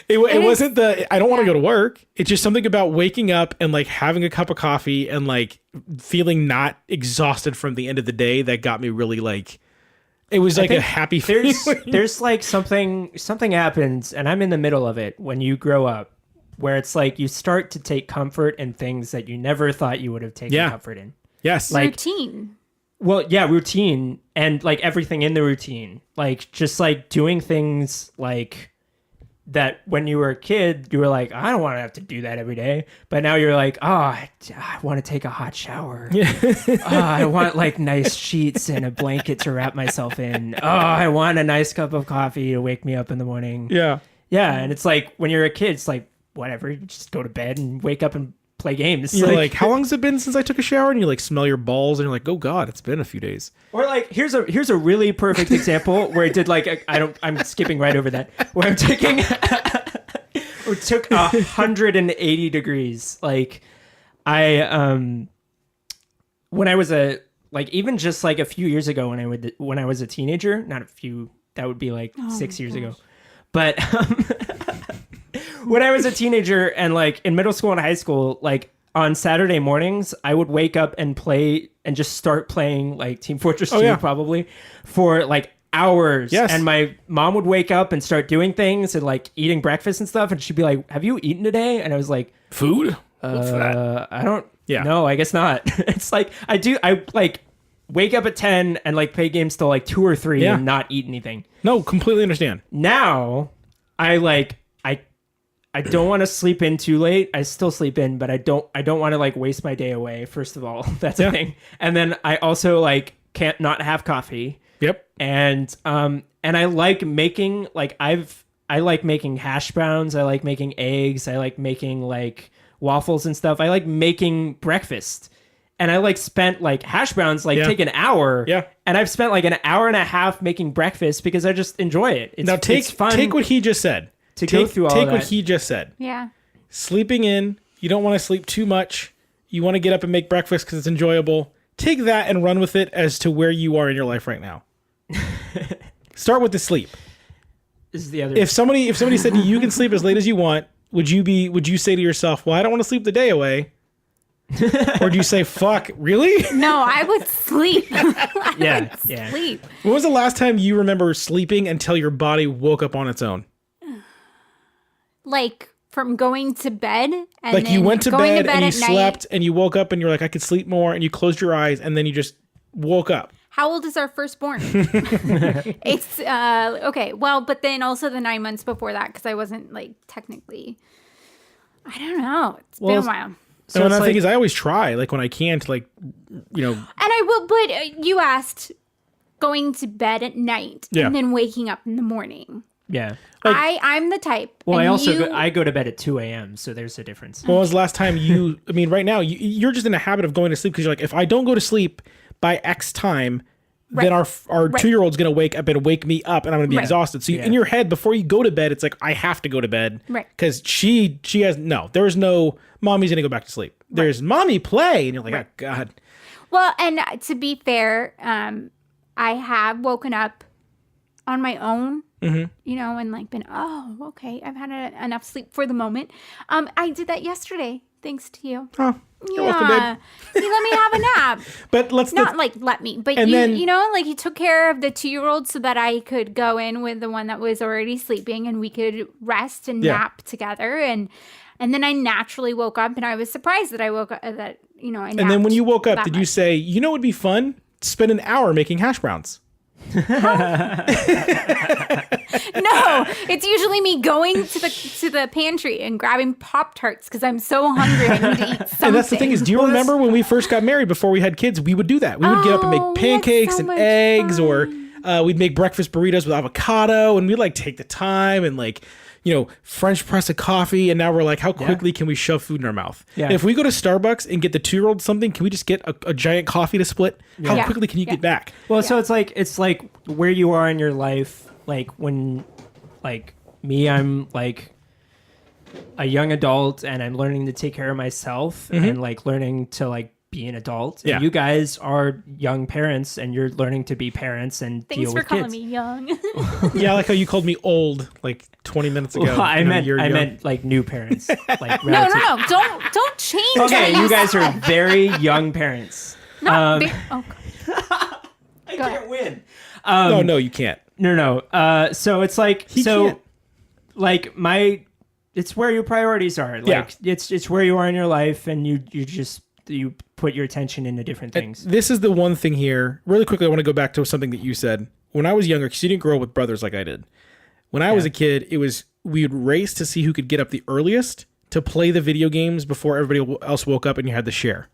Speaker 2: it wasn't the, I don't want to go to work. It's just something about waking up and like having a cup of coffee and like feeling not exhausted from the end of the day that got me really like, it was like a
Speaker 1: think
Speaker 2: happy feeling.
Speaker 1: There's like something happens, and I'm in the middle of it when you grow up, where it's like you start to take comfort in things that you never thought you would have taken
Speaker 2: Yeah.
Speaker 1: comfort in.
Speaker 2: Yes.
Speaker 1: Like-
Speaker 3: Routine.
Speaker 1: Well, yeah, routine and like everything in the routine, like just like doing things like that when you were a kid, you were like, I don't want to have to do that every day. But now you're like, oh, I want to take a hot shower. Oh, I want like nice sheets and a blanket to wrap myself in. Oh, I want a nice cup of coffee to wake me up in the morning.
Speaker 2: yeah.
Speaker 1: Yeah. And it's like when you're a kid, it's like, whatever, you just go to bed and wake up and play games.
Speaker 2: You're like, how long has it been since I took a shower? And you like smell your balls and you're like, oh God, it's been a few days.
Speaker 1: Or like here's a really perfect example where I did like I'm skipping right over that where I'm taking or took 180 degrees. Like I when I was even just like a few years ago when I was a teenager, not a few, that would be like 6 years ago. But when I was a teenager and like in middle school and high school, like on Saturday mornings, I would wake up and play and just start playing like Team Fortress 2
Speaker 2: yeah.
Speaker 1: probably for like hours.
Speaker 2: Yes.
Speaker 1: And my mom would wake up and start doing things and like eating breakfast and stuff. And she'd be like, have you eaten today? And I was like,
Speaker 2: Food? What's that?
Speaker 1: I don't
Speaker 2: Yeah.
Speaker 1: No, I guess not. It's like I like wake up at 10 and like play games till like 2 or 3
Speaker 2: Yeah.
Speaker 1: and not eat anything.
Speaker 2: No, completely understand.
Speaker 1: Now I don't want to sleep in too late. I still sleep in, but I don't want to like waste my day away. First of all, that's a thing. And then I also like can't not have coffee.
Speaker 2: Yep.
Speaker 1: And I like making like I like making hash browns. I like making eggs. I like making like waffles and stuff. I like making breakfast. And I like spent like hash browns like take an hour.
Speaker 2: Yeah.
Speaker 1: And I've spent like an hour and a half making breakfast because I just enjoy it. It's,
Speaker 2: Now
Speaker 1: it's fun.
Speaker 2: take what he just said.
Speaker 1: go through all
Speaker 2: Take
Speaker 1: that.
Speaker 2: what he just said.
Speaker 3: Yeah.
Speaker 2: Sleeping in, you don't want to sleep too much. You want to get up and make breakfast because it's enjoyable. Take that and run with it as to where you are in your life right now. Start with the sleep.
Speaker 1: is the other.
Speaker 2: If somebody said to you, you can sleep as late as you want, would you say to yourself, well, I don't want to sleep the day away? Or do you say, fuck, really?
Speaker 3: No, I would sleep.
Speaker 1: Yeah.
Speaker 3: Sleep.
Speaker 2: When was the last time you remember sleeping until your body woke up on its own?
Speaker 3: Like from going to bed and
Speaker 2: Like you
Speaker 3: then
Speaker 2: went to
Speaker 3: going
Speaker 2: bed and you
Speaker 3: at night.
Speaker 2: slept and you woke up and you're like, I could sleep more, and you closed your eyes and then you just woke up.
Speaker 3: How old is our firstborn? It's okay. Well, but then also the 9 months before that, because I wasn't like technically. I don't know. It's been a while.
Speaker 2: So and the thing is, I always try, like when I can, to like,
Speaker 3: And I will. But you asked going to bed at night and then waking up in the morning.
Speaker 1: Yeah.
Speaker 3: I'm the type.
Speaker 1: Well,
Speaker 3: and
Speaker 1: I also I go to bed at 2 a.m. So there's a difference.
Speaker 2: When was the last time you? I mean, right now you're just in a habit of going to sleep because you're like, if I don't go to sleep by X time, then our 2-year-old's gonna wake up and wake me up, and I'm gonna be exhausted. So in your head, before you go to bed, it's like I have to go to bed,
Speaker 3: right?
Speaker 2: Because she has there's no mommy's gonna go back to sleep. There's mommy play, and you're like, oh god.
Speaker 3: Well, and to be fair, I have woken up on my own. You know, and like been, okay, I've had enough sleep for the moment. I did that yesterday, thanks to you.
Speaker 2: Oh, you're welcome, babe.
Speaker 3: You let me have a nap.
Speaker 2: But
Speaker 3: let me. But you know, like he took care of the 2-year-old so that I could go in with the one that was already sleeping, and we could rest and nap together. And then I naturally woke up, and I was surprised that I woke up. I napped.
Speaker 2: And then when you woke up, did you say, you know, it'd be fun? Spend an hour making hash browns.
Speaker 3: No, it's usually me going to the pantry and grabbing Pop-Tarts because I'm so hungry I need to eat something.
Speaker 2: And that's the thing is, do you remember when we first got married before we had kids? We would do that. We would get up and make pancakes and eggs, or we'd make breakfast burritos with avocado, and we'd like take the time and like, you know, French press a coffee. And now we're like, how quickly can we shove food in our mouth? Yeah. If we go to Starbucks and get the 2-year-old something, can we just get a giant coffee to split? How quickly can you get back?
Speaker 1: Well, so it's like where you are in your life. Like when, like me, I'm like a young adult and I'm learning to take care of myself and like learning to like be an adult. And you guys are young parents and you're learning to be parents and deal with kids.
Speaker 3: Thanks for calling me young.
Speaker 2: Yeah, I like how you called me old like 20 minutes ago.
Speaker 1: Well, I meant like new parents. Like
Speaker 3: no. Don't change.
Speaker 1: Okay, you guys are very young parents.
Speaker 3: I
Speaker 1: can't win.
Speaker 2: No, you can't.
Speaker 1: No. So it's like
Speaker 2: can't.
Speaker 1: Like it's where your priorities are. Like it's where you are in your life, and you put your attention into different things.
Speaker 2: This is the one thing here. Really quickly, I want to go back to something that you said. When I was younger, because you didn't grow up with brothers like I did. When I was a kid, we would race to see who could get up the earliest to play the video games before everybody else woke up, and you had to share.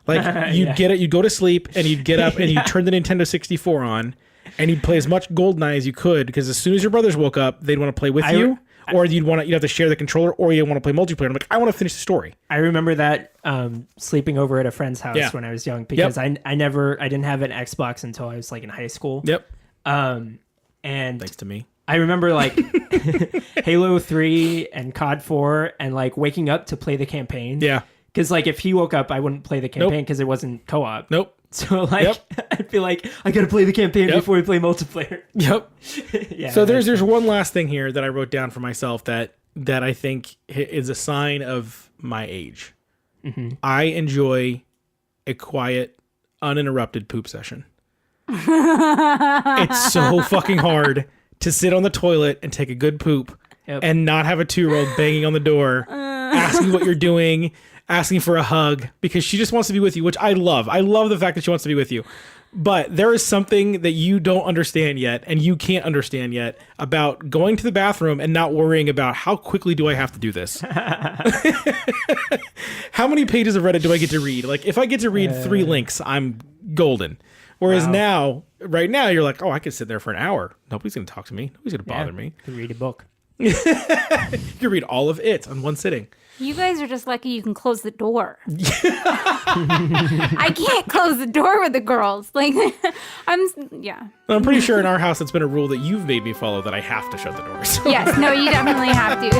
Speaker 2: Like you'd go to sleep and you'd get up and you'd turn the Nintendo 64 on and you'd play as much GoldenEye as you could, because as soon as your brothers woke up, they'd want to play with you, or you'd have to share the controller, or you want to play multiplayer. I'm like, I want to finish the story.
Speaker 1: I remember that sleeping over at a friend's house when I was young, because I didn't have an Xbox until I was like in high school.
Speaker 2: Yep.
Speaker 1: And
Speaker 2: thanks to me.
Speaker 1: I remember like Halo 3 and COD 4 and like waking up to play the campaign. Yeah. Because like if he woke up, I wouldn't play the campaign because it wasn't co-op.
Speaker 2: Nope.
Speaker 1: So like I'd be like, I gotta play the campaign before we play multiplayer.
Speaker 2: Yep. So there's one last thing here that I wrote down for myself that I think is a sign of my age. Mm-hmm. I enjoy a quiet, uninterrupted poop session. It's so fucking hard to sit on the toilet and take a good poop and not have a 2-year-old banging on the door, asking what you're doing, asking for a hug, because she just wants to be with you, which I love. I love the fact that she wants to be with you. But there is something that you don't understand yet, and you can't understand yet, about going to the bathroom and not worrying about how quickly do I have to do this? How many pages of Reddit do I get to read? Like, if I get to read 3 links, I'm golden. Whereas right now, you're like, oh, I could sit there for an hour. Nobody's going to talk to me. Nobody's going to bother me.
Speaker 1: You read a book.
Speaker 2: You can read all of it on one sitting.
Speaker 3: You guys are just lucky you can close the door. I can't close the door with the girls. Like,
Speaker 2: I'm pretty sure in our house it's been a rule that you've made me follow, that I have to shut the doors.
Speaker 3: Yes, no, you definitely have to.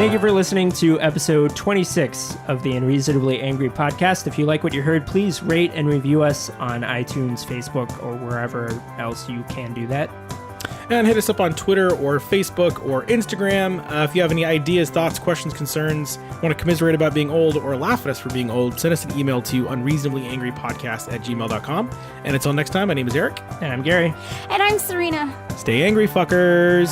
Speaker 1: thank you for listening to episode 26 of the Unreasonably Angry podcast. If you like what you heard, please rate and review us on iTunes, Facebook, or wherever else you can do that.
Speaker 2: And hit us up on Twitter or Facebook or Instagram. If you have any ideas, thoughts, questions, concerns, want to commiserate about being old or laugh at us for being old, send us an email to unreasonablyangrypodcast@gmail.com. And until next time, my name is Eric.
Speaker 1: And I'm Gary.
Speaker 3: And I'm Serena.
Speaker 2: Stay angry, fuckers.